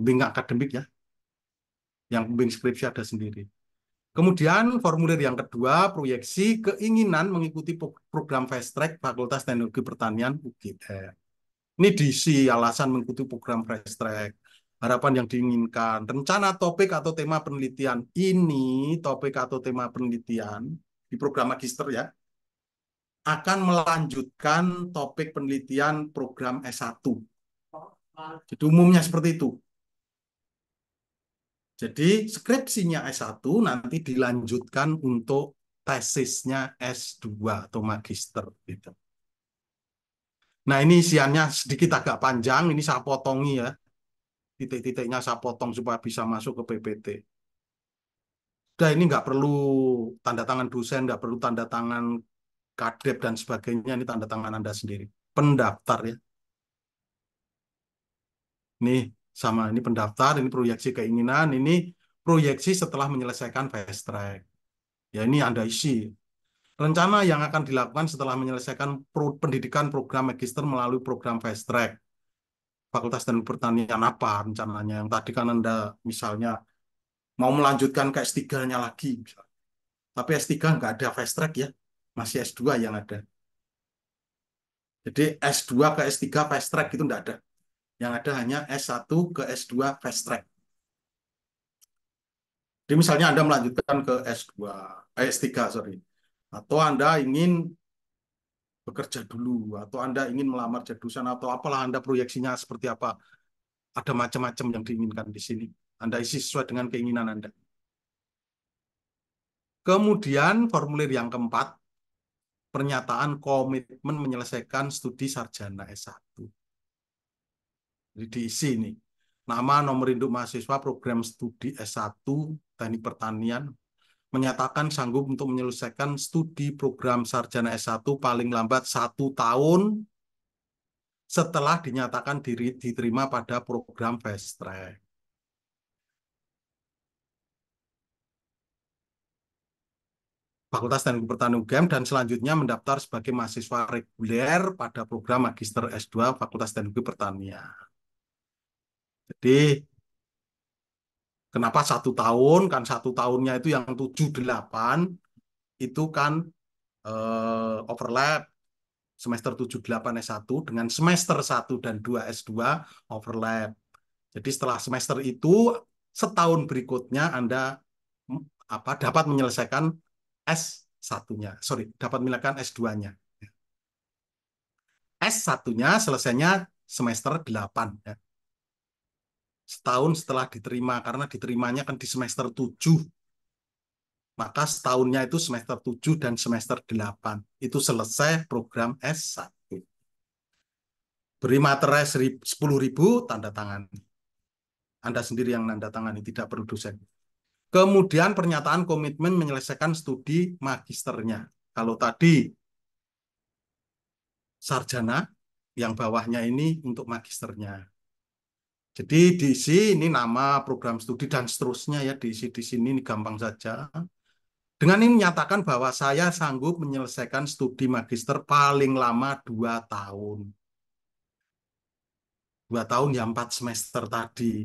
Pembimbing akademik ya. Yang pembimbing skripsi ada sendiri. Kemudian formulir yang kedua, proyeksi keinginan mengikuti program Fast Track Fakultas Teknologi Pertanian UGM. Ini diisi alasan mengikuti program Fast Track, harapan yang diinginkan, rencana topik atau tema penelitian. Ini topik atau tema penelitian di program magister ya, akan melanjutkan topik penelitian program S1. Jadi umumnya seperti itu. Jadi skripsinya S1 nanti dilanjutkan untuk tesisnya S2 atau magister gitu. Nah, ini isiannya sedikit agak panjang, ini saya potongi ya. Titik-titiknya saya potong supaya bisa masuk ke PPT. Udah ini nggak perlu tanda tangan dosen, nggak perlu tanda tangan kadep dan sebagainya, ini tanda tangan Anda sendiri. Pendaftar ya. Nih sama ini pendaftar, ini proyeksi keinginan, ini proyeksi setelah menyelesaikan fast track. Ya ini Anda isi. Rencana yang akan dilakukan setelah menyelesaikan pendidikan program magister melalui program fast track. Fakultas Teknik Pertanian apa rencananya? Yang tadi kan Anda misalnya mau melanjutkan ke S3-nya lagi. Misalnya. Tapi S3 nggak ada fast track ya. Masih S2 yang ada. Jadi S2 ke S3 fast track itu nggak ada. Yang ada hanya S1 ke S2 fast track. Jadi misalnya Anda melanjutkan ke S2, S3, sorry. Atau Anda ingin bekerja dulu, atau Anda ingin melamar jadi dosen, atau apalah Anda proyeksinya seperti apa. Ada macam-macam yang diinginkan di sini. Anda isi sesuai dengan keinginan Anda. Kemudian formulir yang keempat, pernyataan komitmen menyelesaikan studi sarjana S1. Jadi diisi ini. Nama, nomor induk mahasiswa, program studi S1, Teknik Pertanian, menyatakan sanggup untuk menyelesaikan studi program sarjana S1 paling lambat 1 tahun setelah dinyatakan diterima pada program fast track. Fakultas Teknik Pertanian UGM dan selanjutnya mendaftar sebagai mahasiswa reguler pada program Magister S2 Fakultas Teknik Pertanian. Jadi kenapa 1 tahun? Kan 1 tahunnya itu yang 7-8 itu kan overlap semester 7-8 S1 dengan semester 1 dan 2 S2 overlap. Jadi setelah semester itu setahun berikutnya Anda dapat menyelesaikan S1-nya. Sorry, dapat menyelesaikan S2-nya. S1-nya selesainya semester 8 ya. Setahun setelah diterima, karena diterimanya kan di semester 7. Maka setahunnya itu semester 7 dan semester 8. Itu selesai program S1. Beri materai 10.000, tanda tangan. Anda sendiri yang tanda tangani, tidak perlu dosen. Kemudian pernyataan komitmen menyelesaikan studi magisternya. Kalau tadi sarjana, yang bawahnya ini untuk magisternya. Jadi diisi ini nama program studi dan seterusnya ya, diisi di sini, ini gampang saja. Dengan ini menyatakan bahwa saya sanggup menyelesaikan studi magister paling lama 2 tahun. 2 tahun ya 4 semester tadi.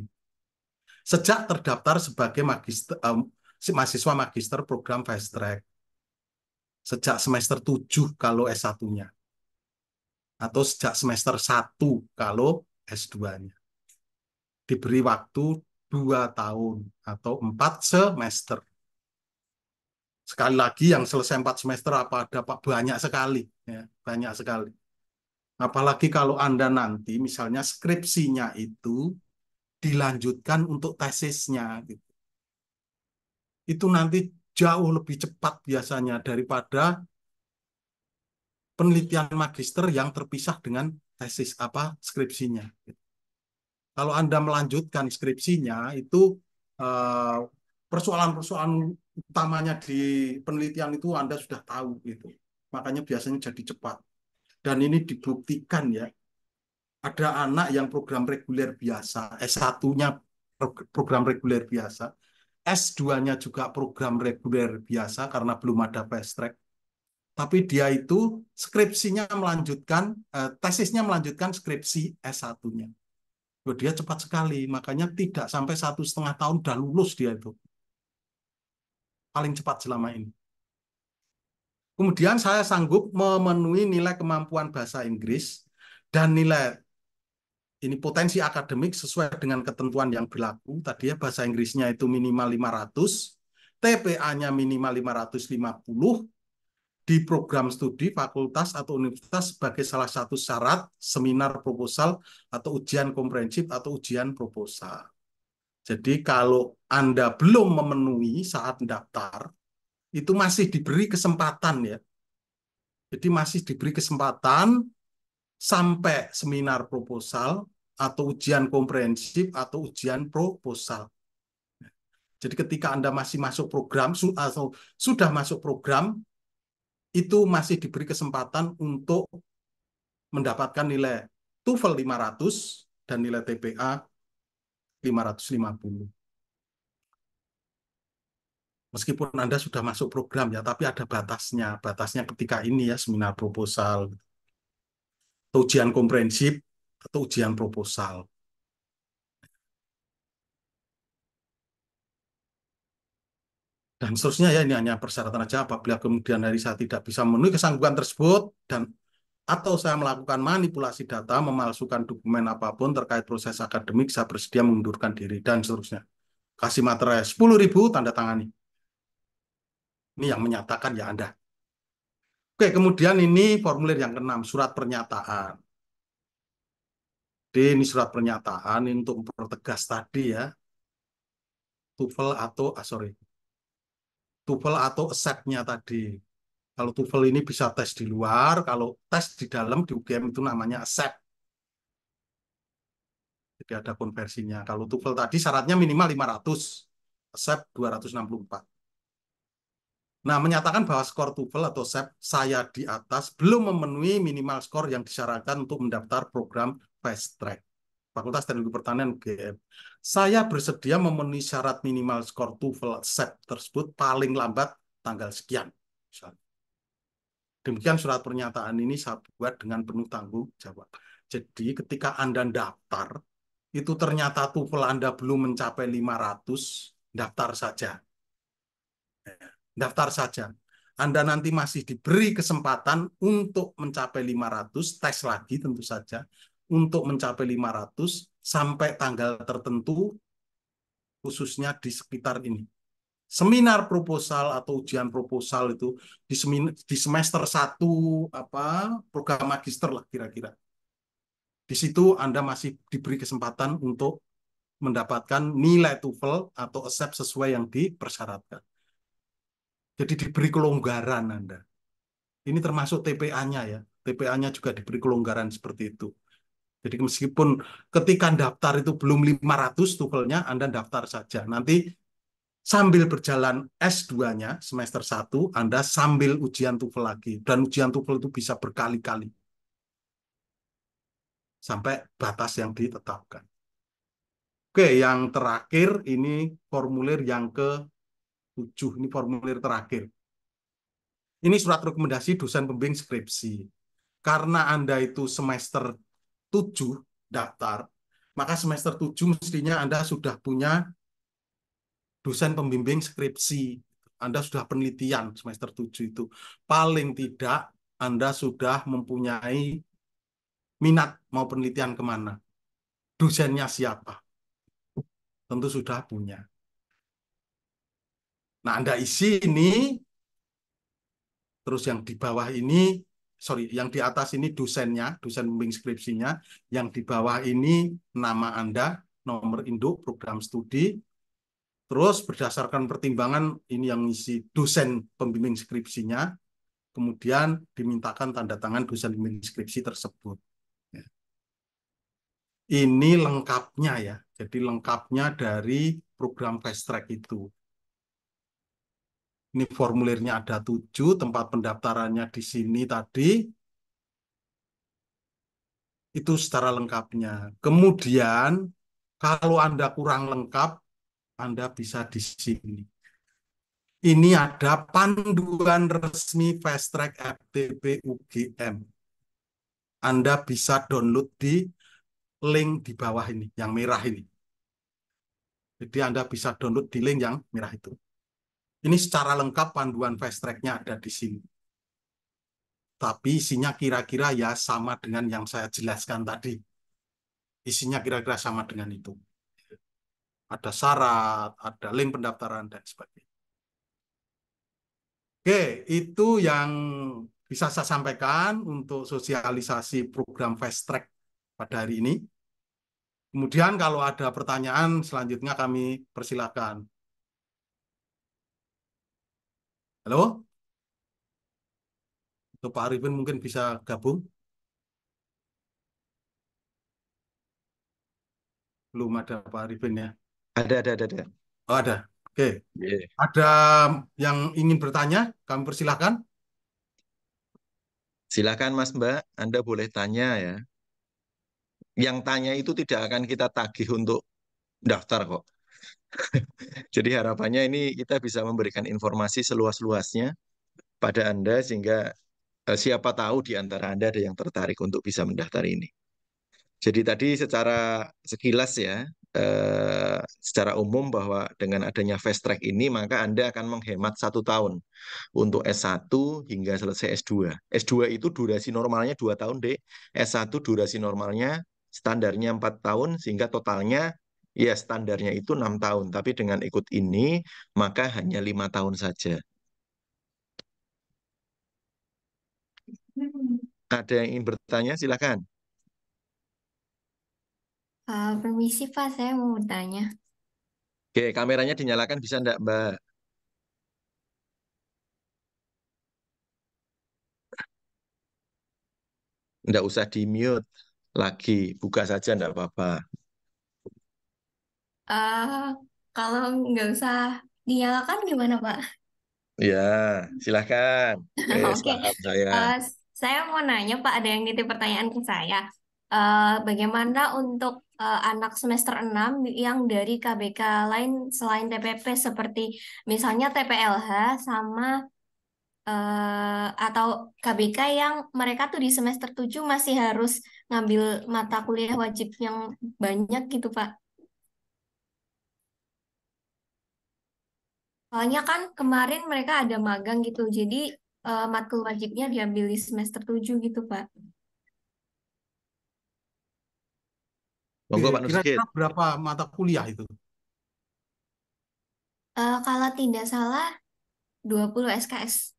Sejak terdaftar sebagai mahasiswa magister program fast track. Sejak semester 7 kalau S1-nya. Atau sejak semester 1 kalau S2-nya. Diberi waktu 2 tahun atau 4 semester. Sekali lagi yang selesai 4 semester apa dapat banyak sekali. Ya, banyak sekali. Apalagi kalau Anda nanti misalnya skripsinya itu dilanjutkan untuk tesisnya, gitu. Itu nanti jauh lebih cepat biasanya daripada penelitian magister yang terpisah dengan tesis skripsinya. Kalau Anda melanjutkan skripsinya itu eh, persoalan-persoalan utamanya di penelitian itu Anda sudah tahu gitu. Makanya biasanya jadi cepat. Dan ini dibuktikan ya. Ada anak yang program reguler biasa, S1-nya program reguler biasa, S2-nya juga program reguler biasa karena belum ada fast track. Tapi dia itu skripsinya melanjutkan, tesisnya melanjutkan skripsi S1-nya. Dia cepat sekali, makanya tidak sampai 1,5 tahun udah lulus dia itu. Paling cepat selama ini. Kemudian saya sanggup memenuhi nilai kemampuan bahasa Inggris dan nilai ini potensi akademik sesuai dengan ketentuan yang berlaku. Tadi ya bahasa Inggrisnya itu minimal 500, TPA-nya minimal 550, di program studi fakultas atau universitas sebagai salah satu syarat seminar proposal atau ujian komprehensif atau ujian proposal. Jadi kalau Anda belum memenuhi saat mendaftar, itu masih diberi kesempatan ya. Jadi masih diberi kesempatan sampai seminar proposal atau ujian komprehensif atau ujian proposal. Jadi ketika Anda masih masuk program atau sudah masuk program, itu masih diberi kesempatan untuk mendapatkan nilai TOEFL 500 dan nilai TPA 550. Meskipun Anda sudah masuk program ya, tapi ada batasnya. Batasnya ketika ini ya, seminar proposal, atau ujian komprehensif, atau ujian proposal. Dan seterusnya ya, ini hanya persyaratan saja. Apabila kemudian hari saya tidak bisa memenuhi kesanggupan tersebut, atau saya melakukan manipulasi data, memalsukan dokumen apapun terkait proses akademik, saya bersedia mengundurkan diri, dan seterusnya. Kasih materai 10.000, tanda tangani. Ini yang menyatakan ya Anda. Oke, kemudian ini formulir yang ke-6, surat pernyataan. Jadi ini surat pernyataan ini untuk mempertegas tadi ya. TOEFL atau accept-nya tadi. Kalau TOEFL ini bisa tes di luar, kalau tes di dalam di UGM itu namanya accept. Jadi ada konversinya. Kalau TOEFL tadi syaratnya minimal 500, accept 264. Nah, menyatakan bahwa skor TOEFL atau SEP saya di atas belum memenuhi minimal skor yang disyaratkan untuk mendaftar program fast track Fakultas Teknologi Pertanian UGM. Saya bersedia memenuhi syarat minimal skor TOEFL SEP tersebut paling lambat tanggal sekian. Demikian surat pernyataan ini saya buat dengan penuh tanggung jawab. Jadi ketika Anda daftar, itu ternyata TOEFL Anda belum mencapai 500, daftar saja. Daftar saja. Anda nanti masih diberi kesempatan untuk mencapai 500, tes lagi tentu saja, untuk mencapai 500 sampai tanggal tertentu, khususnya di sekitar ini. Seminar proposal atau ujian proposal itu di semester 1 program magister lah kira-kira. Di situ Anda masih diberi kesempatan untuk mendapatkan nilai TOEFL atau accept sesuai yang dipersyaratkan. Jadi diberi kelonggaran Anda. Ini termasuk TPA-nya ya. TPA-nya juga diberi kelonggaran seperti itu. Jadi meskipun ketika daftar itu belum 500 TOEFL-nya, Anda daftar saja. Nanti sambil berjalan S2-nya, semester 1, Anda sambil ujian TOEFL lagi. Dan ujian TOEFL itu bisa berkali-kali. Sampai batas yang ditetapkan. Oke, yang terakhir ini formulir yang ke-7. Ini formulir terakhir. Ini surat rekomendasi dosen pembimbing skripsi. Karena Anda itu semester 7 daftar, maka semester 7 mestinya Anda sudah punya dosen pembimbing skripsi. Anda sudah penelitian semester 7 itu. Paling tidak Anda sudah mempunyai minat mau penelitian kemana. Dosennya siapa? Tentu sudah punya. Nah, Anda isi ini, terus yang di bawah ini sorry, yang di atas ini dosennya, dosen pembimbing skripsinya, yang di bawah ini nama Anda, nomor induk, program studi, terus berdasarkan pertimbangan ini yang isi dosen pembimbing skripsinya, kemudian dimintakan tanda tangan dosen pembimbing skripsi tersebut. Ya. Ini lengkapnya ya, jadi lengkapnya dari program fast track itu. Ini formulirnya ada 7, tempat pendaftarannya di sini tadi, itu secara lengkapnya. Kemudian, kalau Anda kurang lengkap, Anda bisa di sini. Ini ada panduan resmi Fast Track FTP UGM. Anda bisa download di link di bawah ini, yang merah ini. Jadi Anda bisa download di link yang merah itu. Ini secara lengkap panduan Fast Track-nya ada di sini. Tapi isinya kira-kira ya sama dengan yang saya jelaskan tadi. Isinya kira-kira sama dengan itu. Ada syarat, ada link pendaftaran, dan sebagainya. Oke, itu yang bisa saya sampaikan untuk sosialisasi program Fast Track pada hari ini. Kemudian kalau ada pertanyaan, selanjutnya kami persilakan. Halo? Untuk Pak Arifin mungkin bisa gabung? Belum ada Pak Arifin ya? Ada. Oh, ada. Oke. Iya. Ada yang ingin bertanya? Kami persilahkan. Silakan Mas Mbak, Anda boleh tanya ya. Yang tanya itu tidak akan kita tagih untuk daftar kok. Jadi harapannya ini kita bisa memberikan informasi seluas-luasnya pada Anda sehingga siapa tahu di antara Anda ada yang tertarik untuk bisa mendaftar ini. Jadi tadi secara sekilas ya, secara umum bahwa dengan adanya fast track ini maka Anda akan menghemat 1 tahun untuk S1 hingga selesai S2. S2 itu durasi normalnya 2 tahun, Dek. S1 durasi normalnya standarnya 4 tahun sehingga totalnya ya standarnya itu 6 tahun. Tapi dengan ikut ini maka hanya 5 tahun saja. Ada yang ingin bertanya? Silakan. Permisi Pak, saya mau bertanya. Oke, kameranya dinyalakan bisa enggak, Mbak? Enggak usah di-mute lagi. Buka saja enggak apa-apa. Eh, Kalau nggak usah dinyalakan gimana Pak? Ya, silakan. Oke, Paham saya. Eh, saya mau nanya Pak, ada yang nitip pertanyaan ke saya. Bagaimana untuk anak semester 6 yang dari KBK lain selain TPP seperti misalnya TPLH sama atau KBK yang mereka tuh di semester 7 masih harus ngambil mata kuliah wajib yang banyak gitu Pak. Soalnya kan kemarin mereka ada magang gitu, jadi matkul wajibnya diambil di semester 7 gitu Pak. Oke, Monggo Pak Nur Sigit. kira-kira berapa mata kuliah itu? Kalau tidak salah 20 SKS.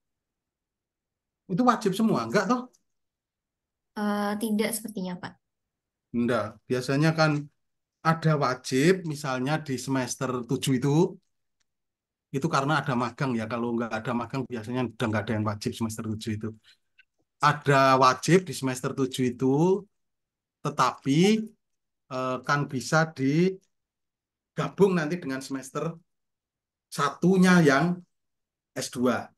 Itu wajib semua, enggak toh? Tidak sepertinya Pak. Enggak. Biasanya kan ada wajib, misalnya di semester 7 itu karena ada magang ya. Kalau enggak ada magang biasanya udah enggak ada yang wajib semester 7 itu. Ada wajib di semester 7 itu, tetapi kan bisa digabung nanti dengan semester satunya yang S2.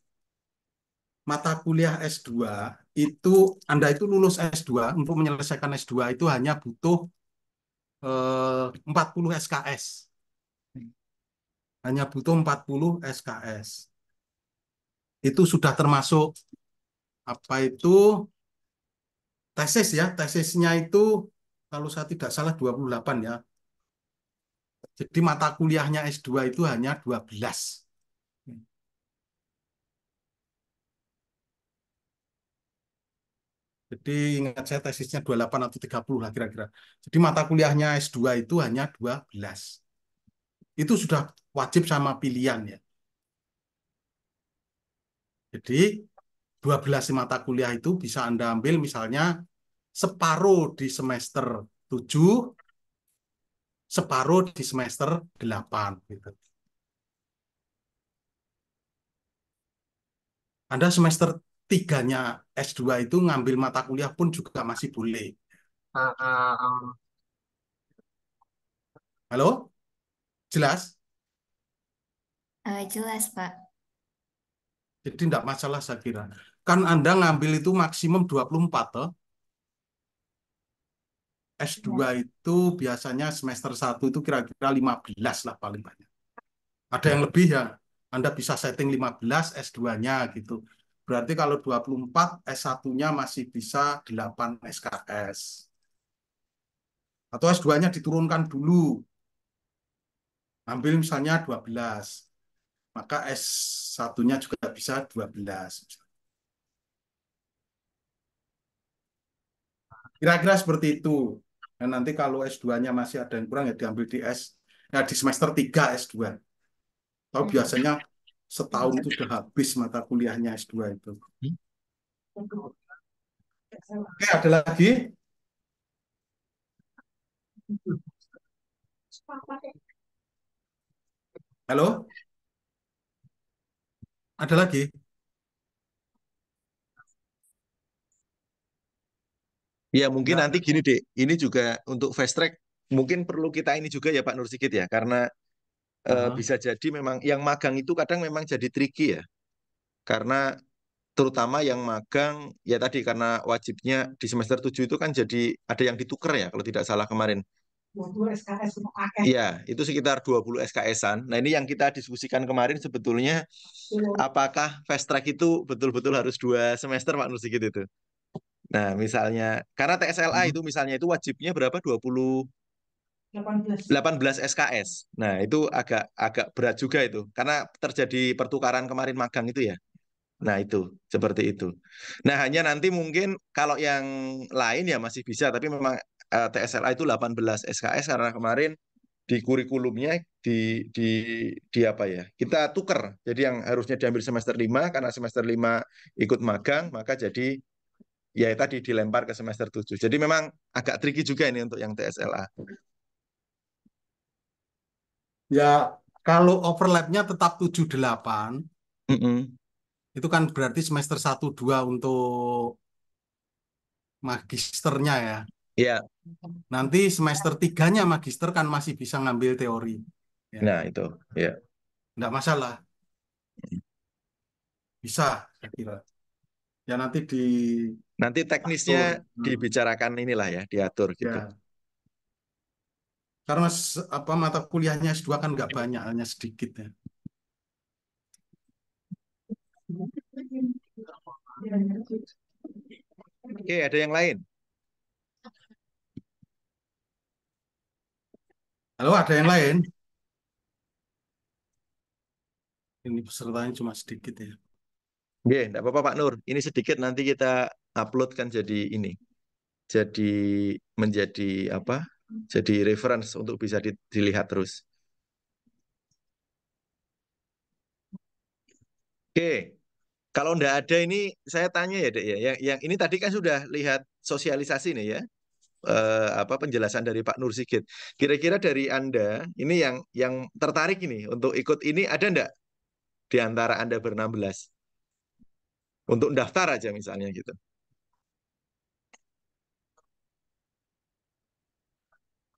Mata kuliah S2 itu, Anda itu lulus S2, untuk menyelesaikan S2 itu hanya butuh 40 SKS. Hanya butuh 40 SKS. Itu sudah termasuk apa itu tesis ya. Tesisnya itu kalau saya tidak salah 28 ya. Jadi mata kuliahnya S2 itu hanya 12. Jadi ingat saya tesisnya 28 atau 30 lah kira-kira. Jadi mata kuliahnya S2 itu hanya 12. Itu sudah wajib sama pilihan ya. Jadi 12 mata kuliah itu bisa Anda ambil misalnya separuh di semester 7, separuh di semester 8 gitu. Anda semester 3-nya S2 itu ngambil mata kuliah pun juga masih boleh. Halo? Jelas? Jelas, Pak. Jadi tidak masalah saya kira. Kan Anda ngambil itu maksimum 24 toh. S2 itu biasanya semester 1 itu kira-kira 15 lah paling banyak. Ada yang lebih ya. Anda bisa setting 15 S2-nya gitu. Berarti kalau 24 S1-nya masih bisa 8 SKS. Atau S2-nya diturunkan dulu. Ambil misalnya 12. Maka S1-nya juga bisa 12. Kira-kira seperti itu. Dan nanti kalau S2-nya masih ada yang kurang ya diambil di semester 3 S2. Tahu biasanya setahun itu sudah habis mata kuliahnya S2 itu. Oke, ada lagi? Halo? Ada lagi? Ya mungkin Enggak. nanti gini deh, ini juga untuk fast track mungkin perlu kita ini juga ya Pak Nur Sikit ya, karena Aha. bisa jadi memang yang magang itu kadang memang jadi tricky ya, karena terutama yang magang ya tadi karena wajibnya di semester 7 itu kan jadi ada yang ditukar ya kalau tidak salah kemarin. 20 SKS untuk akeh. Iya, itu sekitar 20 SKS-an. Nah, ini yang kita diskusikan kemarin sebetulnya apakah fast track itu betul-betul harus 2 semester Pak Nur Sikit itu. Nah, misalnya karena TSLA Hmm. itu misalnya itu wajibnya berapa? 18. 18 SKS. Nah, itu agak agak berat juga itu karena terjadi pertukaran kemarin magang itu ya. Nah, itu seperti itu. Nah, hanya nanti mungkin kalau yang lain ya masih bisa, tapi memang TSLA itu 18 SKS karena kemarin di kurikulumnya di apa ya? Kita tuker. Jadi yang harusnya diambil semester 5 karena semester 5 ikut magang, maka jadi ya tadi dilempar ke semester 7. Jadi memang agak tricky juga ini untuk yang TSLA. Ya, kalau overlapnya tetap 7-8, Mm-mm. itu kan berarti semester 1-2 untuk magisternya ya. Ya, Nanti semester 3-nya magister kan masih bisa ngambil teori. Ya, nah itu ya. enggak masalah. Bisa, saya kira. Ya nanti Nanti teknisnya diatur. dibicarakan inilah ya, diatur gitu. Ya, karena apa mata kuliahnya S2 kan nggak banyak, hanya sedikit ya. Oke, ada yang lain? Halo, ada yang lain? Ini pesertanya cuma sedikit ya. Oke, enggak apa-apa Pak Nur. Ini sedikit nanti kita upload kan jadi ini. Jadi menjadi apa? Jadi reference untuk bisa dilihat terus. Oke, kalau enggak ada ini saya tanya ya Dek ya. Yang ini tadi kan sudah lihat sosialisasi nih ya. Apa penjelasan dari Pak Nur Sigit. Kira-kira dari Anda ini yang tertarik ini untuk ikut ini ada enggak di antara Anda ber-16 untuk daftar aja misalnya gitu.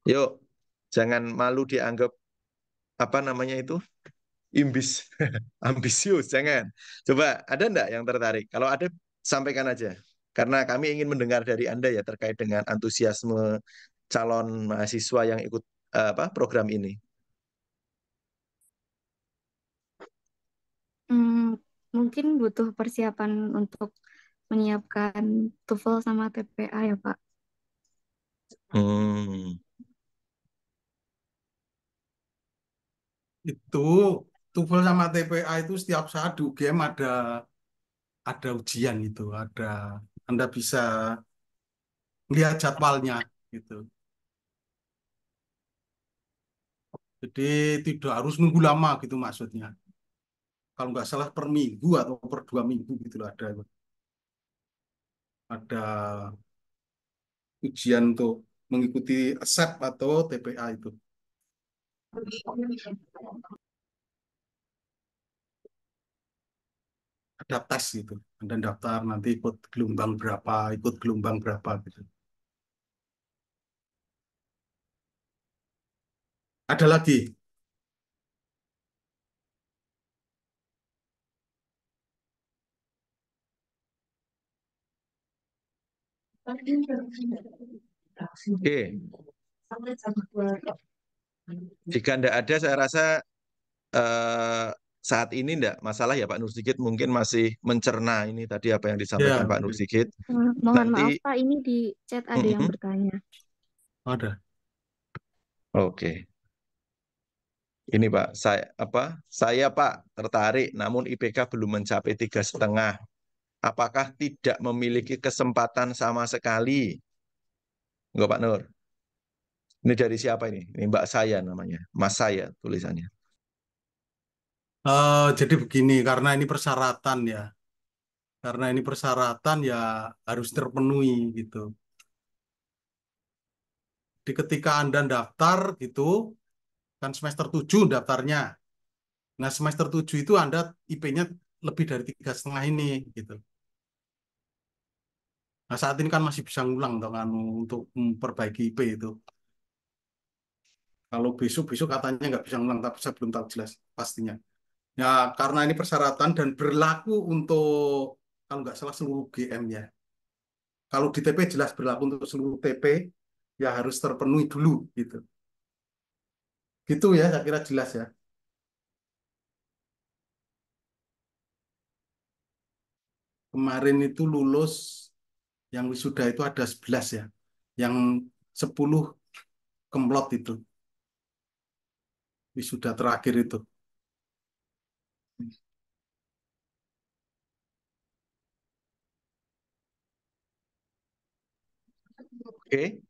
Yuk, jangan malu dianggap apa namanya itu imbis, ambisius, jangan. Coba ada enggak yang tertarik? Kalau ada, sampaikan aja. Karena kami ingin mendengar dari Anda ya terkait dengan antusiasme calon mahasiswa yang ikut apa program ini. Hmm, mungkin butuh persiapan untuk menyiapkan TOEFL sama TPA ya, Pak. Hmm, Itu TOEFL sama TPA itu setiap saat di UGM ada ujian itu, Anda bisa lihat jadwalnya gitu. Jadi tidak harus nunggu lama gitu maksudnya. Kalau nggak salah per minggu atau per 2 minggu gitu loh ada. ada ujian untuk mengikuti ASEP atau TPA itu. Ada tes gitu. Anda daftar nanti ikut gelombang berapa gitu. Ada lagi. Oke, jika tidak ada, saya rasa saat ini tidak masalah ya Pak Nur Sigit, mungkin masih mencerna ini tadi apa yang disampaikan Ya, Pak Nur Sigit. Mohon maaf Nanti, Pak, ini di chat ada yang bertanya. ada. oke. Ini Pak, saya Pak tertarik, namun IPK belum mencapai 3,5. Apakah tidak memiliki kesempatan sama sekali? Enggak Pak Nur. Ini dari siapa ini? Ini Mbak saya namanya, Mas saya tulisannya. Jadi begini, karena ini persyaratan ya. Karena ini persyaratan ya harus terpenuhi gitu. Di ketika Anda daftar gitu, kan semester 7 daftarnya. Nah, semester 7 itu Anda IP-nya lebih dari 3,5 ini gitu. Nah, saat ini kan masih bisa ngulang toh, kan, untuk memperbaiki IP itu. Kalau besok-besok katanya nggak bisa ngulang, tapi saya belum tahu jelas pastinya. Ya, karena ini persyaratan dan berlaku untuk, kalau nggak salah, seluruh GM ya. Kalau di TP jelas berlaku untuk seluruh TP, ya harus terpenuhi dulu gitu. Gitu ya, saya kira jelas ya. Kemarin itu lulus, yang wisuda itu ada 11 ya. Yang 10 kemplot itu, wisuda terakhir itu. Oke,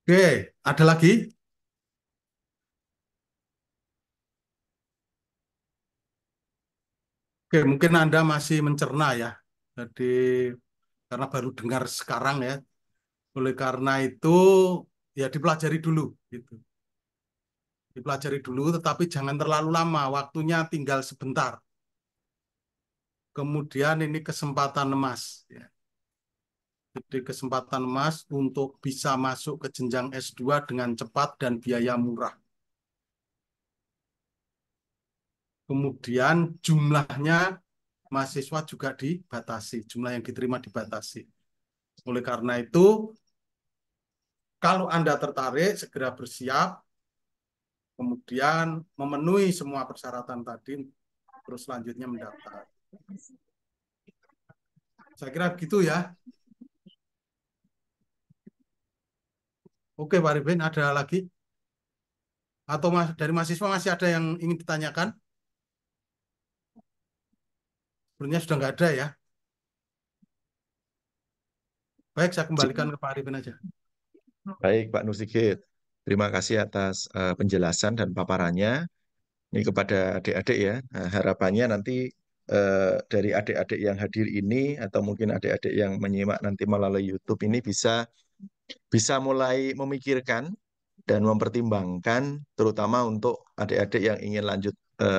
Oke, ada lagi? Oke, mungkin Anda masih mencerna ya. Jadi, karena baru dengar sekarang ya. Oleh karena itu, ya dipelajari dulu gitu. Dipelajari dulu, tetapi jangan terlalu lama. Waktunya tinggal sebentar. Kemudian ini kesempatan emas. Ya. Jadi kesempatan emas untuk bisa masuk ke jenjang S2 dengan cepat dan biaya murah. Kemudian jumlahnya mahasiswa juga dibatasi. Jumlah yang diterima dibatasi. Oleh karena itu, kalau Anda tertarik, segera bersiap. Kemudian memenuhi semua persyaratan tadi, terus selanjutnya mendaftar. Saya kira begitu ya. Oke, Pak Arifin, ada lagi? Atau dari mahasiswa masih ada yang ingin ditanyakan? Sebenarnya sudah nggak ada ya. Baik, saya kembalikan ke Pak Arifin aja. baik Pak Nur Sigit. Terima kasih atas penjelasan dan paparannya. Ini kepada adik-adik ya. Nah, harapannya nanti dari adik-adik yang hadir ini atau mungkin adik-adik yang menyimak nanti melalui YouTube ini bisa mulai memikirkan dan mempertimbangkan terutama untuk adik-adik yang ingin lanjut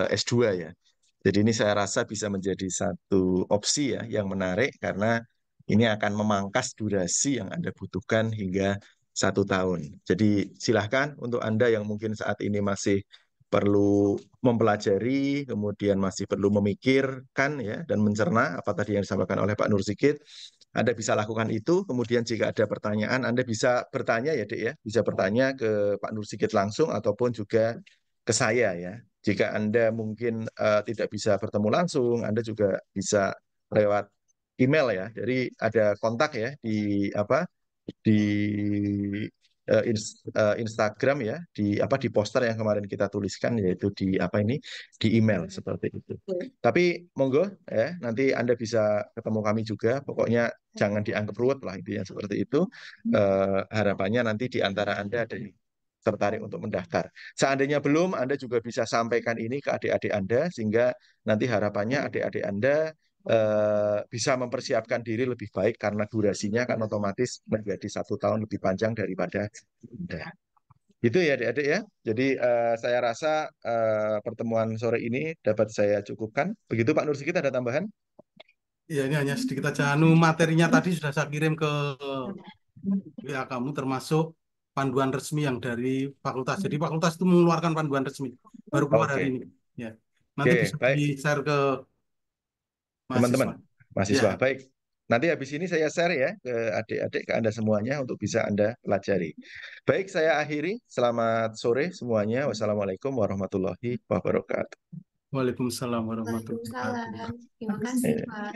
S2 ya. Jadi ini saya rasa bisa menjadi satu opsi ya yang menarik karena ini akan memangkas durasi yang Anda butuhkan hingga 1 tahun. Jadi silahkan untuk Anda yang mungkin saat ini masih perlu mempelajari, kemudian masih perlu memikirkan ya dan mencerna apa tadi yang disampaikan oleh Pak Nur Sikit, Anda bisa lakukan itu. Kemudian jika ada pertanyaan, Anda bisa bertanya ya, Dek ya, bisa bertanya ke Pak Nur Sikit langsung ataupun juga ke saya ya. Jika Anda mungkin tidak bisa bertemu langsung, Anda juga bisa lewat email ya. Jadi ada kontak ya di di Instagram ya, di poster yang kemarin kita tuliskan yaitu di email seperti itu. Tapi monggo ya, nanti Anda bisa ketemu kami juga. Pokoknya jangan dianggap ruwet lah intinya seperti itu. Harapannya nanti di antara Anda ada yang tertarik untuk mendaftar. Seandainya belum, Anda juga bisa sampaikan ini ke adik-adik Anda sehingga nanti harapannya adik-adik Anda bisa mempersiapkan diri lebih baik karena durasinya kan otomatis menjadi 1 tahun lebih panjang daripada Anda. Itu ya adik-adik ya. Jadi saya rasa pertemuan sore ini dapat saya cukupkan. Begitu Pak Nur Sikit, ada tambahan? Ya, ini hanya sedikit aja. Materinya tadi sudah saya kirim ke WA kamu, termasuk panduan resmi yang dari fakultas. Jadi fakultas itu mengeluarkan panduan resmi. Baru keluar hari Oke, ini. Ya. Nanti oke, bisa baik di-share ke teman-teman mahasiswa. mahasiswa. Ya, Baik. Nanti habis ini saya share ya ke adik-adik, ke Anda semuanya untuk bisa Anda pelajari. Baik, saya akhiri. Selamat sore semuanya. Wassalamualaikum warahmatullahi wabarakatuh. Waalaikumsalam warahmatullahi Waalaikumsalam. wabarakatuh. Terima kasih, Eh, Pak.